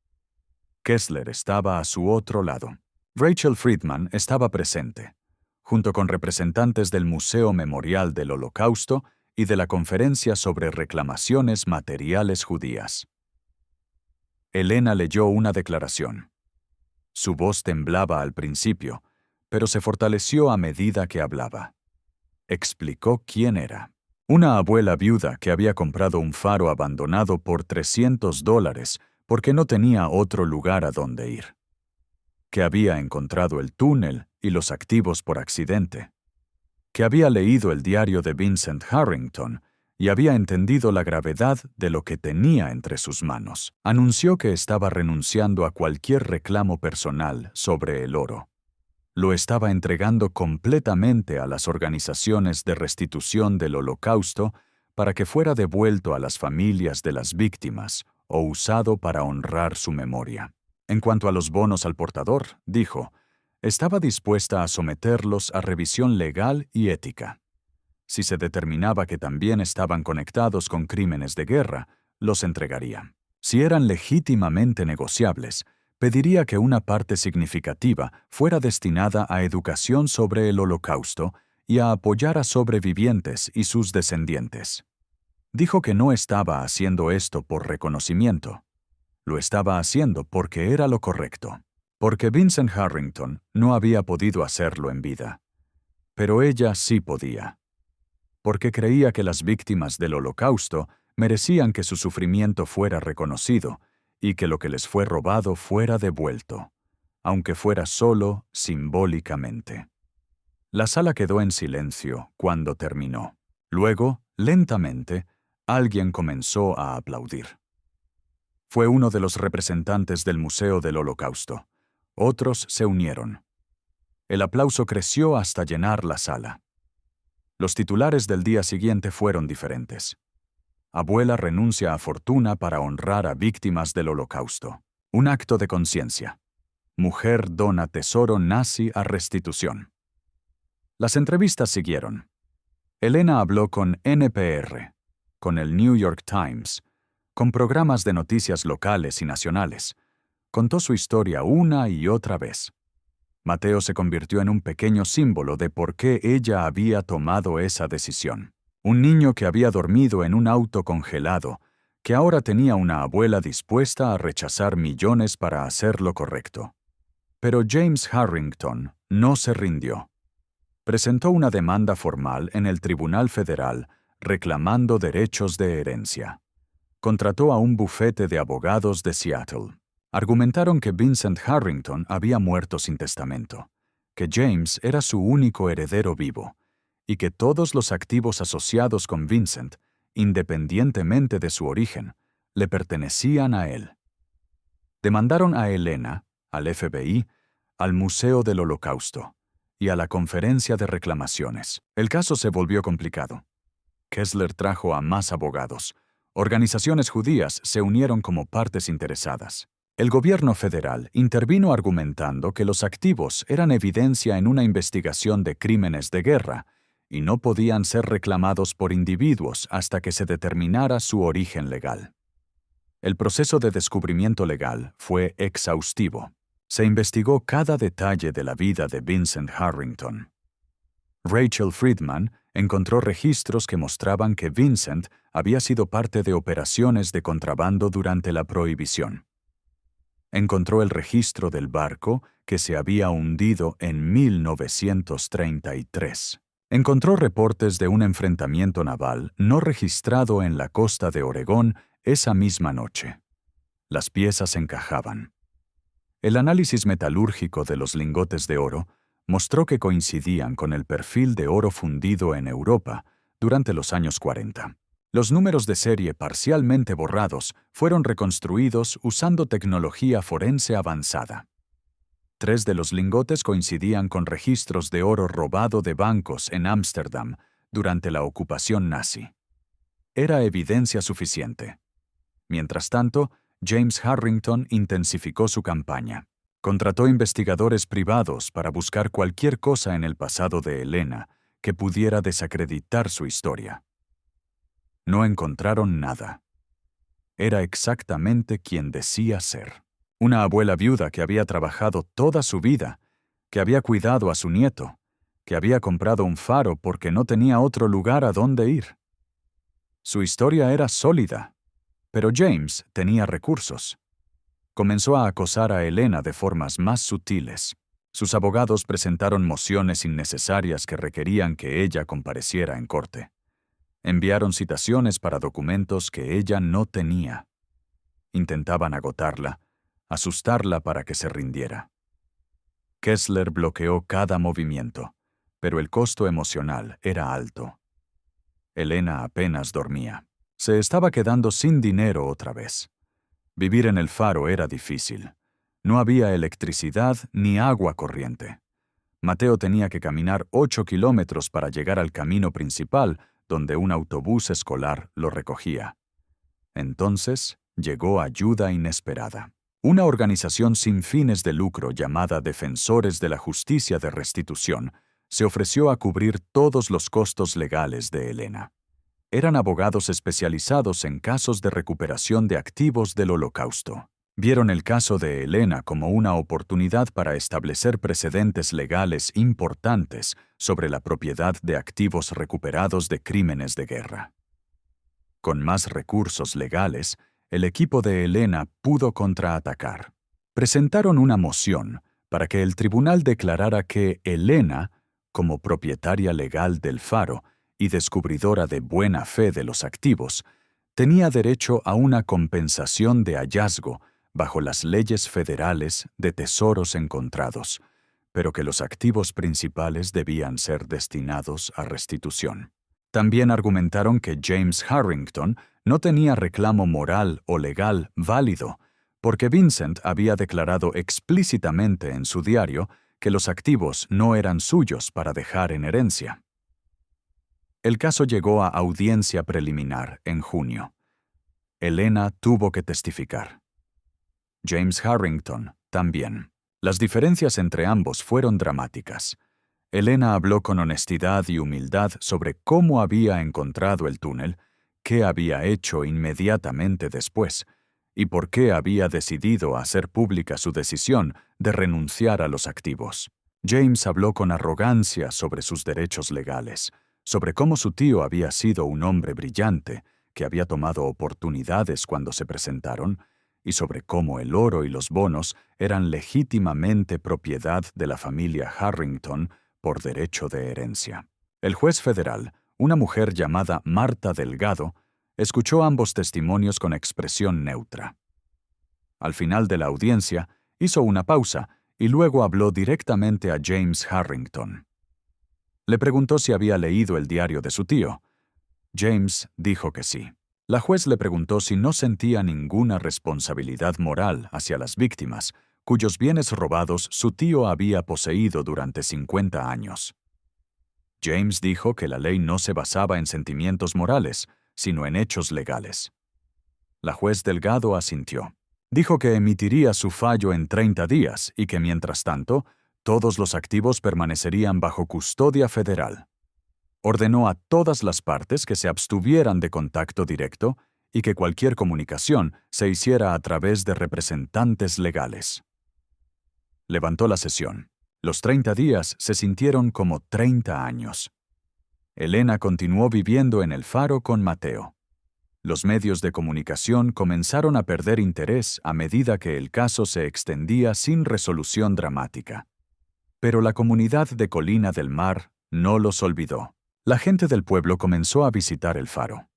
Kessler estaba a su otro lado. Rachel Friedman estaba presente, junto con representantes del Museo Memorial del Holocausto y de la Conferencia sobre Reclamaciones Materiales Judías. Elena leyó una declaración. Su voz temblaba al principio, pero se fortaleció a medida que hablaba. Explicó quién era. Una abuela viuda que había comprado un faro abandonado por $300 porque no tenía otro lugar a donde ir. Que había encontrado el túnel y los activos por accidente. Que había leído el diario de Vincent Harrington y había entendido la gravedad de lo que tenía entre sus manos. Anunció que estaba renunciando a cualquier reclamo personal sobre el oro. Lo estaba entregando completamente a las organizaciones de restitución del Holocausto para que fuera devuelto a las familias de las víctimas o usado para honrar su memoria. En cuanto a los bonos al portador, dijo, estaba dispuesta a someterlos a revisión legal y ética. Si se determinaba que también estaban conectados con crímenes de guerra, los entregaría. Si eran legítimamente negociables, pediría que una parte significativa fuera destinada a educación sobre el Holocausto y a apoyar a sobrevivientes y sus descendientes. Dijo que no estaba haciendo esto por reconocimiento. Lo estaba haciendo porque era lo correcto, porque Vincent Harrington no había podido hacerlo en vida. Pero ella sí podía. Porque creía que las víctimas del Holocausto merecían que su sufrimiento fuera reconocido y que lo que les fue robado fuera devuelto, aunque fuera solo simbólicamente. La sala quedó en silencio cuando terminó. Luego, lentamente, alguien comenzó a aplaudir. Fue uno de los representantes del Museo del Holocausto. Otros se unieron. El aplauso creció hasta llenar la sala. Los titulares del día siguiente fueron diferentes. Abuela renuncia a fortuna para honrar a víctimas del Holocausto. Un acto de conciencia. Mujer dona tesoro nazi a restitución. Las entrevistas siguieron. Elena habló con NPR, con el New York Times, con programas de noticias locales y nacionales. Contó su historia una y otra vez. Mateo se convirtió en un pequeño símbolo de por qué ella había tomado esa decisión. Un niño que había dormido en un auto congelado, que ahora tenía una abuela dispuesta a rechazar millones para hacer lo correcto. Pero James Harrington no se rindió. Presentó una demanda formal en el Tribunal Federal reclamando derechos de herencia. Contrató a un bufete de abogados de Seattle. Argumentaron que Vincent Harrington había muerto sin testamento, que James era su único heredero vivo, y que todos los activos asociados con Vincent, independientemente de su origen, le pertenecían a él. Demandaron a Elena, al FBI, al Museo del Holocausto y a la Conferencia de Reclamaciones. El caso se volvió complicado. Kessler trajo a más abogados. Organizaciones judías se unieron como partes interesadas. El gobierno federal intervino argumentando que los activos eran evidencia en una investigación de crímenes de guerra y no podían ser reclamados por individuos hasta que se determinara su origen legal. El proceso de descubrimiento legal fue exhaustivo. Se investigó cada detalle de la vida de Vincent Harrington. Rachel Friedman encontró registros que mostraban que Vincent había sido parte de operaciones de contrabando durante la Prohibición. Encontró el registro del barco que se había hundido en 1933. Encontró reportes de un enfrentamiento naval no registrado en la costa de Oregón esa misma noche. Las piezas encajaban. El análisis metalúrgico de los lingotes de oro mostró que coincidían con el perfil de oro fundido en Europa durante los años 40. Los números de serie parcialmente borrados fueron reconstruidos usando tecnología forense avanzada. 3 de los lingotes coincidían con registros de oro robado de bancos en Ámsterdam durante la ocupación nazi. Era evidencia suficiente. Mientras tanto, James Harrington intensificó su campaña. Contrató investigadores privados para buscar cualquier cosa en el pasado de Elena que pudiera desacreditar su historia. No encontraron nada. Era exactamente quien decía ser. Una abuela viuda que había trabajado toda su vida, que había cuidado a su nieto, que había comprado un faro porque no tenía otro lugar a dónde ir. Su historia era sólida, pero James tenía recursos. Comenzó a acosar a Elena de formas más sutiles. Sus abogados presentaron mociones innecesarias que requerían que ella compareciera en corte. Enviaron citaciones para documentos que ella no tenía. Intentaban agotarla, asustarla para que se rindiera. Kessler bloqueó cada movimiento, pero el costo emocional era alto. Elena apenas dormía. Se estaba quedando sin dinero otra vez. Vivir en el faro era difícil. No había electricidad ni agua corriente. Mateo tenía que caminar 8 kilómetros para llegar al camino principal, donde un autobús escolar lo recogía. Entonces llegó ayuda inesperada. Una organización sin fines de lucro llamada Defensores de la Justicia de Restitución se ofreció a cubrir todos los costos legales de Elena. Eran abogados especializados en casos de recuperación de activos del Holocausto. Vieron el caso de Elena como una oportunidad para establecer precedentes legales importantes sobre la propiedad de activos recuperados de crímenes de guerra. Con más recursos legales, el equipo de Elena pudo contraatacar. Presentaron una moción para que el tribunal declarara que Elena, como propietaria legal del faro y descubridora de buena fe de los activos, tenía derecho a una compensación de hallazgo bajo las leyes federales de tesoros encontrados, pero que los activos principales debían ser destinados a restitución. También argumentaron que James Harrington no tenía reclamo moral o legal válido, porque Vincent había declarado explícitamente en su diario que los activos no eran suyos para dejar en herencia. El caso llegó a audiencia preliminar en junio. Elena tuvo que testificar. James Harrington también. Las diferencias entre ambos fueron dramáticas. Elena habló con honestidad y humildad sobre cómo había encontrado el túnel, qué había hecho inmediatamente después, y por qué había decidido hacer pública su decisión de renunciar a los activos. James habló con arrogancia sobre sus derechos legales, sobre cómo su tío había sido un hombre brillante, que había tomado oportunidades cuando se presentaron, y sobre cómo el oro y los bonos eran legítimamente propiedad de la familia Harrington por derecho de herencia. El juez federal, una mujer llamada Marta Delgado, escuchó ambos testimonios con expresión neutra. Al final de la audiencia, hizo una pausa y luego habló directamente a James Harrington. Le preguntó si había leído el diario de su tío. James dijo que sí. La juez le preguntó si no sentía ninguna responsabilidad moral hacia las víctimas, cuyos bienes robados su tío había poseído durante 50 años. James dijo que la ley no se basaba en sentimientos morales, sino en hechos legales. La juez Delgado asintió. Dijo que emitiría su fallo en 30 días y que, mientras tanto, todos los activos permanecerían bajo custodia federal. Ordenó a todas las partes que se abstuvieran de contacto directo y que cualquier comunicación se hiciera a través de representantes legales. Levantó la sesión. Los 30 días se sintieron como 30 años. Elena continuó viviendo en el faro con Mateo. Los medios de comunicación comenzaron a perder interés a medida que el caso se extendía sin resolución dramática. Pero la comunidad de Colina del Mar no los olvidó. La gente del pueblo comenzó a visitar el faro.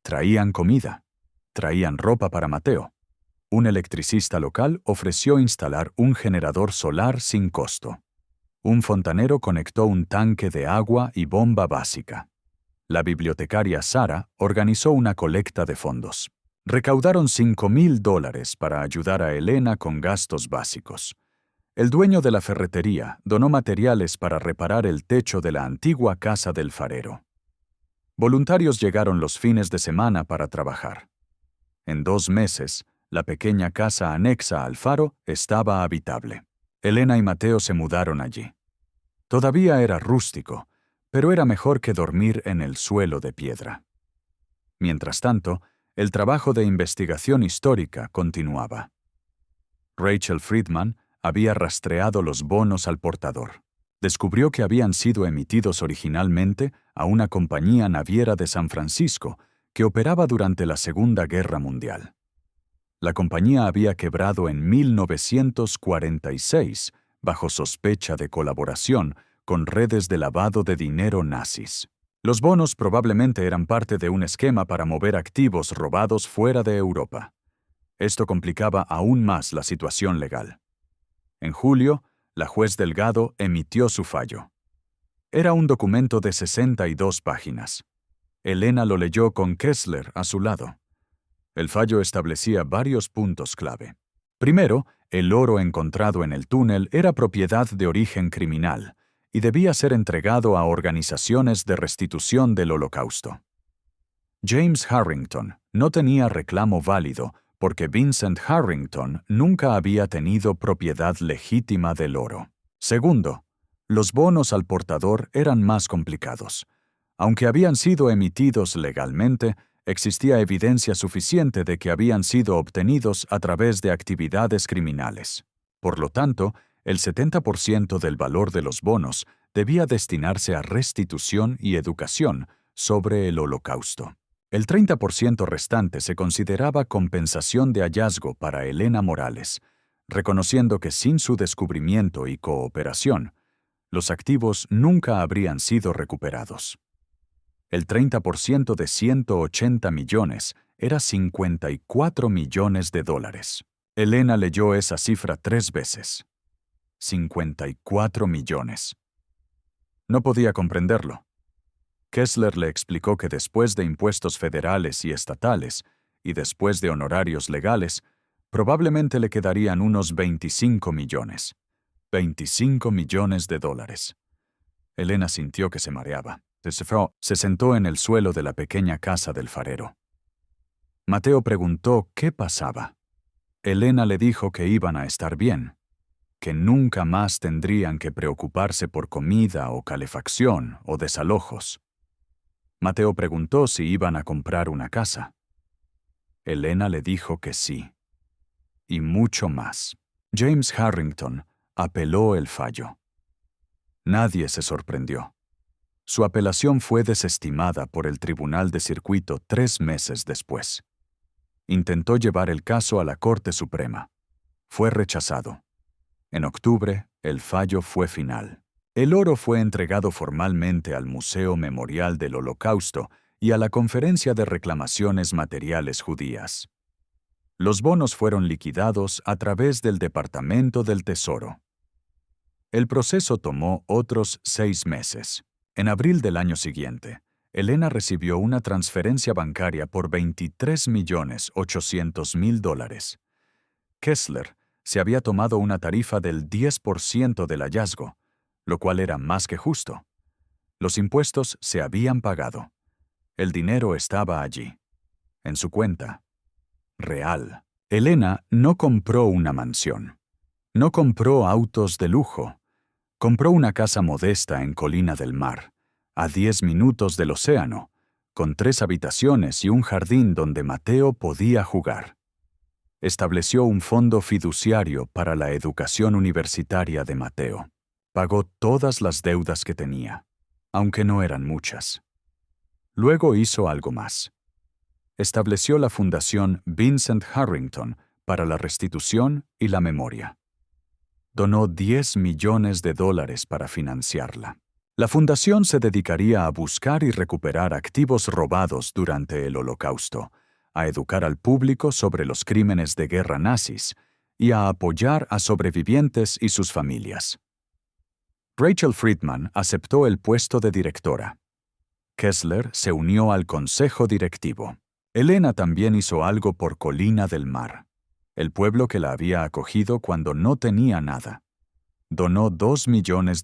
Traían comida. Traían ropa para Mateo. Un electricista local ofreció instalar un generador solar sin costo. Un fontanero conectó un tanque de agua y bomba básica. La bibliotecaria Sara organizó una colecta de fondos. Recaudaron $5,000 para ayudar a Elena con gastos básicos. El dueño de la ferretería donó materiales para reparar el techo de la antigua casa del farero. Voluntarios llegaron los fines de semana para trabajar. En 2 meses, la pequeña casa anexa al faro estaba habitable. Elena y Mateo se mudaron allí. Todavía era rústico, pero era mejor que dormir en el suelo de piedra. Mientras tanto, el trabajo de investigación histórica continuaba. Rachel Friedman había rastreado los bonos al portador. Descubrió que habían sido emitidos originalmente a una compañía naviera de San Francisco que operaba durante la Segunda Guerra Mundial. La compañía había quebrado en 1946 bajo sospecha de colaboración con redes de lavado de dinero nazis. Los bonos probablemente eran parte de un esquema para mover activos robados fuera de Europa. Esto complicaba aún más la situación legal. En julio, la juez Delgado emitió su fallo. Era un documento de 62 páginas. Elena lo leyó con Kessler a su lado. El fallo establecía varios puntos clave. Primero, el oro encontrado en el túnel era propiedad de origen criminal y debía ser entregado a organizaciones de restitución del Holocausto. James Harrington no tenía reclamo válido porque Vincent Harrington nunca había tenido propiedad legítima del oro. Segundo, los bonos al portador eran más complicados. Aunque habían sido emitidos legalmente, existía evidencia suficiente de que habían sido obtenidos a través de actividades criminales. Por lo tanto, el 70% del valor de los bonos debía destinarse a restitución y educación sobre el Holocausto. El 30% restante se consideraba compensación de hallazgo para Elena Morales, reconociendo que sin su descubrimiento y cooperación, los activos nunca habrían sido recuperados. El 30% de 180 millones era $54 millones. Elena leyó esa cifra 3 veces. 54 millones. No podía comprenderlo. Kessler le explicó que después de impuestos federales y estatales, y después de honorarios legales, probablemente le quedarían unos 25 millones. $25 millones. Elena sintió que se mareaba. Se sentó en el suelo de la pequeña casa del farero. Mateo preguntó qué pasaba. Elena le dijo que iban a estar bien, que nunca más tendrían que preocuparse por comida o calefacción o desalojos. Mateo preguntó si iban a comprar una casa. Elena le dijo que sí. Y mucho más. James Harrington apeló el fallo. Nadie se sorprendió. Su apelación fue desestimada por el Tribunal de Circuito 3 meses después. Intentó llevar el caso a la Corte Suprema. Fue rechazado. En octubre, el fallo fue final. El oro fue entregado formalmente al Museo Memorial del Holocausto y a la Conferencia de Reclamaciones Materiales Judías. Los bonos fueron liquidados a través del Departamento del Tesoro. El proceso tomó otros 6 meses. En abril del año siguiente, Elena recibió una transferencia bancaria por $23,800,000. Kessler se había tomado una tarifa del 10% del hallazgo, lo cual era más que justo. Los impuestos se habían pagado. El dinero estaba allí, en su cuenta. Real. Elena no compró una mansión. No compró autos de lujo. Compró una casa modesta en Colina del Mar, a 10 minutos del océano, con 3 habitaciones y un jardín donde Mateo podía jugar. Estableció un fondo fiduciario para la educación universitaria de Mateo. Pagó todas las deudas que tenía, aunque no eran muchas. Luego hizo algo más. Estableció la Fundación Vincent Harrington para la restitución y la memoria. Donó $10 millones para financiarla. La fundación se dedicaría a buscar y recuperar activos robados durante el Holocausto, a educar al público sobre los crímenes de guerra nazis y a apoyar a sobrevivientes y sus familias. Rachel Friedman aceptó el puesto de directora. Kessler se unió al consejo directivo. Elena también hizo algo por Colina del Mar, el pueblo que la había acogido cuando no tenía nada. Donó $2 millones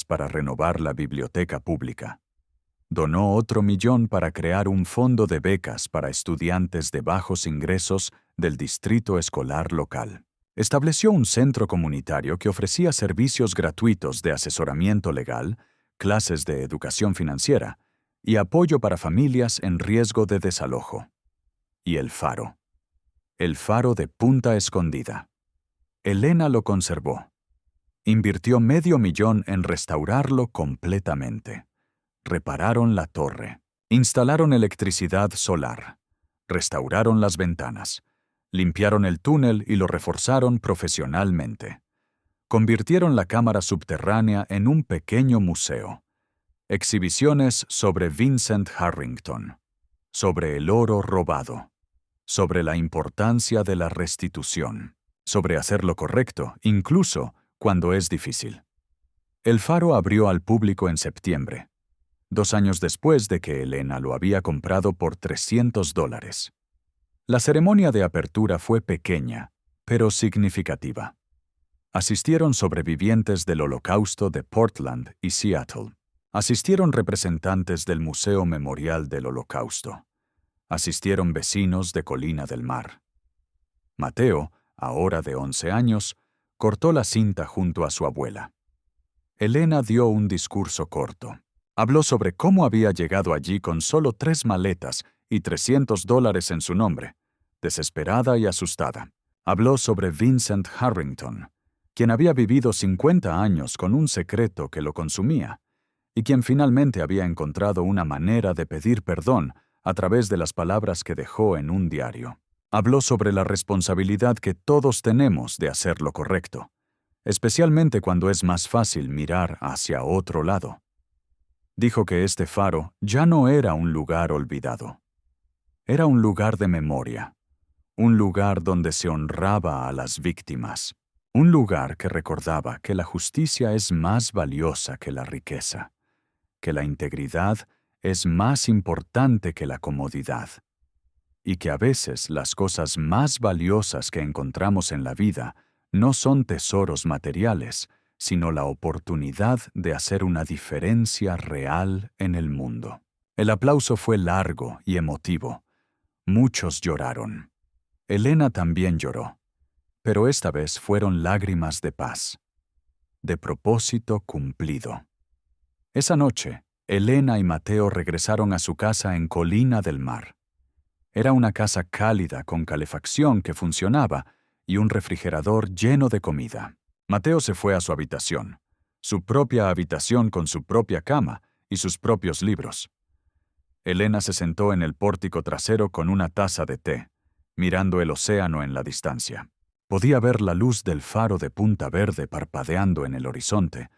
para renovar la biblioteca pública. Donó otro millón para crear un fondo de becas para estudiantes de bajos ingresos del distrito escolar local. Estableció un centro comunitario que ofrecía servicios gratuitos de asesoramiento legal, clases de educación financiera y apoyo para familias en riesgo de desalojo. Y el faro. El faro de Punta Escondida. Elena lo conservó. Invirtió $500,000 en restaurarlo completamente. Repararon la torre, instalaron electricidad solar, restauraron las ventanas, limpiaron el túnel y lo reforzaron profesionalmente. Convirtieron la cámara subterránea en un pequeño museo. Exhibiciones sobre Vincent Harrington, sobre el oro robado, sobre la importancia de la restitución, sobre hacer lo correcto, incluso cuando es difícil. El faro abrió al público en septiembre, 2 años después de que Elena lo había comprado por $300. La ceremonia de apertura fue pequeña, pero significativa. Asistieron sobrevivientes del Holocausto de Portland y Seattle. Asistieron representantes del Museo Memorial del Holocausto. Asistieron vecinos de Colina del Mar. Mateo, ahora de 11 años, cortó la cinta junto a su abuela. Elena dio un discurso corto. Habló sobre cómo había llegado allí con solo 3 maletas y $300 en su nombre, desesperada y asustada. Habló sobre Vincent Harrington, quien había vivido 50 años con un secreto que lo consumía, y quien finalmente había encontrado una manera de pedir perdón a través de las palabras que dejó en un diario. Habló sobre la responsabilidad que todos tenemos de hacer lo correcto, especialmente cuando es más fácil mirar hacia otro lado. Dijo que este faro ya no era un lugar olvidado. Era un lugar de memoria, un lugar donde se honraba a las víctimas, un lugar que recordaba que la justicia es más valiosa que la riqueza, que la integridad es más importante que la comodidad, y que a veces las cosas más valiosas que encontramos en la vida no son tesoros materiales, sino la oportunidad de hacer una diferencia real en el mundo. El aplauso fue largo y emotivo. Muchos lloraron. Elena también lloró, pero esta vez fueron lágrimas de paz, de propósito cumplido. Esa noche, Elena y Mateo regresaron a su casa en Colina del Mar. Era una casa cálida con calefacción que funcionaba y un refrigerador lleno de comida. Mateo se fue a su habitación, su propia habitación con su propia cama y sus propios libros. Elena se sentó en el pórtico trasero con una taza de té, mirando el océano en la distancia. Podía ver la luz del faro de Punta Verde parpadeando en el horizonte,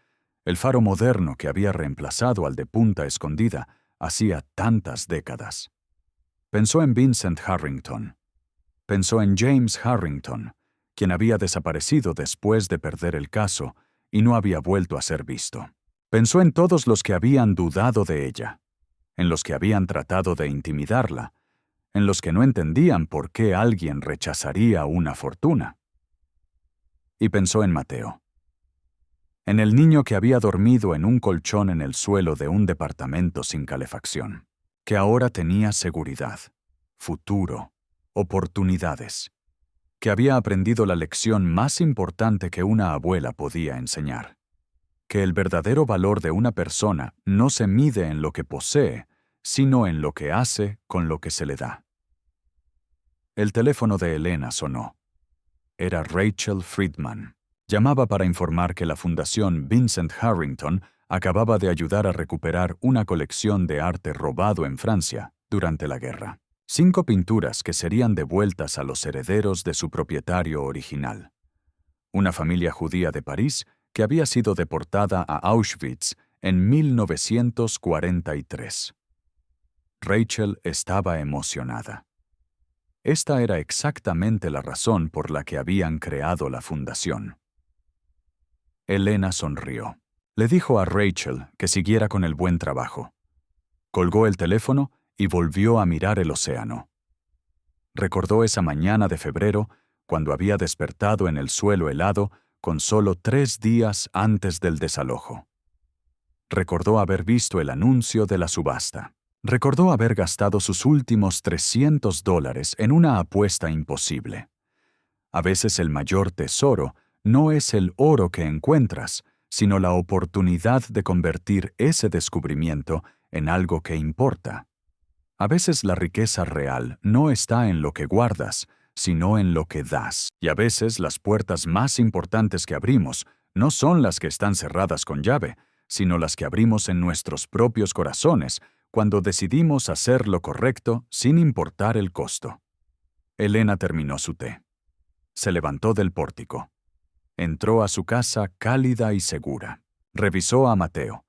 el faro moderno que había reemplazado al de Punta Escondida hacía tantas décadas. Pensó en Vincent Harrington. Pensó en James Harrington, quien había desaparecido después de perder el caso y no había vuelto a ser visto. Pensó en todos los que habían dudado de ella, en los que habían tratado de intimidarla, en los que no entendían por qué alguien rechazaría una fortuna. Y pensó en Mateo, en el niño que había dormido en un colchón en el suelo de un departamento sin calefacción, que ahora tenía seguridad, futuro, oportunidades, que había aprendido la lección más importante que una abuela podía enseñar, que el verdadero valor de una persona no se mide en lo que posee, sino en lo que hace con lo que se le da. El teléfono de Elena sonó. Era Rachel Friedman. Llamaba para informar que la Fundación Vincent Harrington acababa de ayudar a recuperar una colección de arte robado en Francia durante la guerra. 5 pinturas que serían devueltas a los herederos de su propietario original. Una familia judía de París que había sido deportada a Auschwitz en 1943. Rachel estaba emocionada. Esta era exactamente la razón por la que habían creado la fundación. Elena sonrió. Le dijo a Rachel que siguiera con el buen trabajo. Colgó el teléfono y volvió a mirar el océano. Recordó esa mañana de febrero, cuando había despertado en el suelo helado con solo 3 días antes del desalojo. Recordó haber visto el anuncio de la subasta. Recordó haber gastado sus últimos $300 en una apuesta imposible. A veces el mayor tesoro no es el oro que encuentras, sino la oportunidad de convertir ese descubrimiento en algo que importa. A veces la riqueza real no está en lo que guardas, sino en lo que das. Y a veces las puertas más importantes que abrimos no son las que están cerradas con llave, sino las que abrimos en nuestros propios corazones cuando decidimos hacer lo correcto sin importar el costo. Elena terminó su té. Se levantó del pórtico. Entró a su casa cálida y segura. Revisó a Mateo,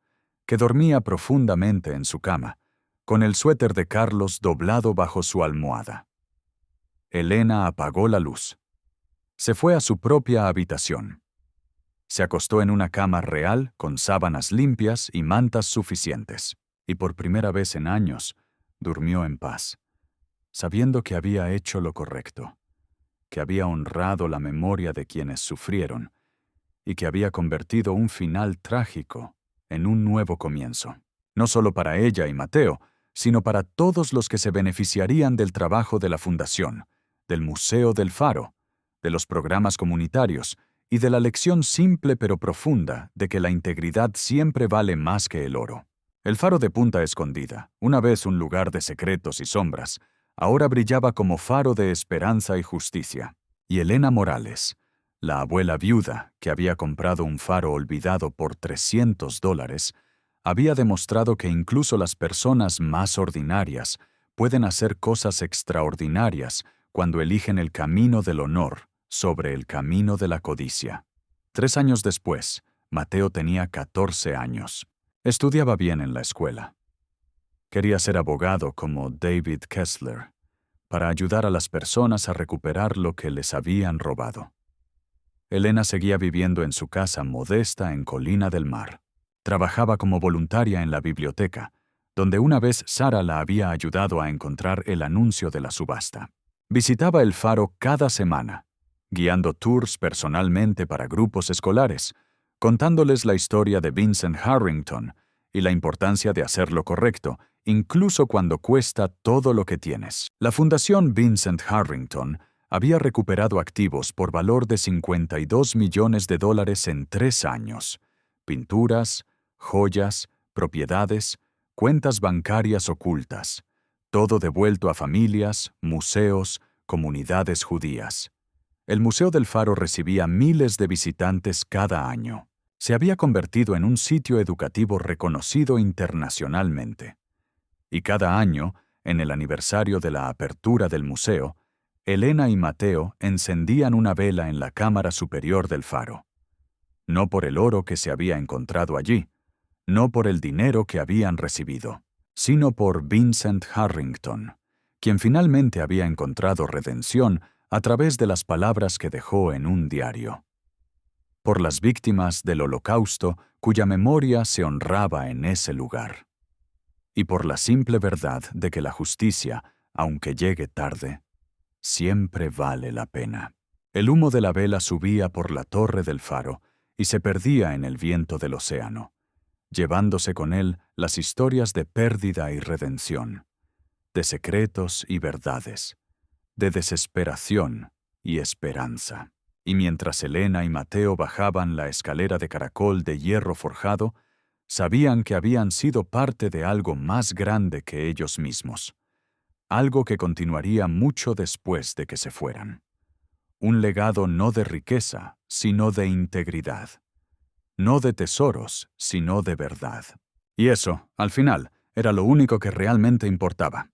que dormía profundamente en su cama, con el suéter de Carlos doblado bajo su almohada. Elena apagó la luz. Se fue a su propia habitación. Se acostó en una cama real con sábanas limpias y mantas suficientes, y por primera vez en años durmió en paz, sabiendo que había hecho lo correcto, que había honrado la memoria de quienes sufrieron y que había convertido un final trágico en un nuevo comienzo, no solo para ella y Mateo, sino para todos los que se beneficiarían del trabajo de la Fundación, del Museo del Faro, de los programas comunitarios y de la lección simple pero profunda de que la integridad siempre vale más que el oro. El faro de Punta Escondida, una vez un lugar de secretos y sombras, ahora brillaba como faro de esperanza y justicia. Y Elena Morales, la abuela viuda que había comprado un faro olvidado por $300, había demostrado que incluso las personas más ordinarias pueden hacer cosas extraordinarias cuando eligen el camino del honor sobre el camino de la codicia. 3 años después, Mateo tenía 14 años. Estudiaba bien en la escuela. Quería ser abogado como David Kessler, para ayudar a las personas a recuperar lo que les habían robado. Elena seguía viviendo en su casa modesta en Colina del Mar. Trabajaba como voluntaria en la biblioteca, donde una vez Sara la había ayudado a encontrar el anuncio de la subasta. Visitaba el faro cada semana, guiando tours personalmente para grupos escolares, contándoles la historia de Vincent Harrington y la importancia de hacer lo correcto, incluso cuando cuesta todo lo que tienes. La Fundación Vincent Harrington había recuperado activos por valor de $52 millones en 3 años. Pinturas, joyas, propiedades, cuentas bancarias ocultas, todo devuelto a familias, museos, comunidades judías. El Museo del Faro recibía miles de visitantes cada año. Se había convertido en un sitio educativo reconocido internacionalmente. Y cada año, en el aniversario de la apertura del museo, Elena y Mateo encendían una vela en la cámara superior del faro. No por el oro que se había encontrado allí, no por el dinero que habían recibido, sino por Vincent Harrington, quien finalmente había encontrado redención a través de las palabras que dejó en un diario. Por las víctimas del Holocausto cuya memoria se honraba en ese lugar. Y por la simple verdad de que la justicia, aunque llegue tarde, siempre vale la pena. El humo de la vela subía por la torre del faro y se perdía en el viento del océano, llevándose con él las historias de pérdida y redención, de secretos y verdades, de desesperación y esperanza. Y mientras Elena y Mateo bajaban la escalera de caracol de hierro forjado, sabían que habían sido parte de algo más grande que ellos mismos, algo que continuaría mucho después de que se fueran. Un legado no de riqueza, sino de integridad. No de tesoros, sino de verdad. Y eso, al final, era lo único que realmente importaba.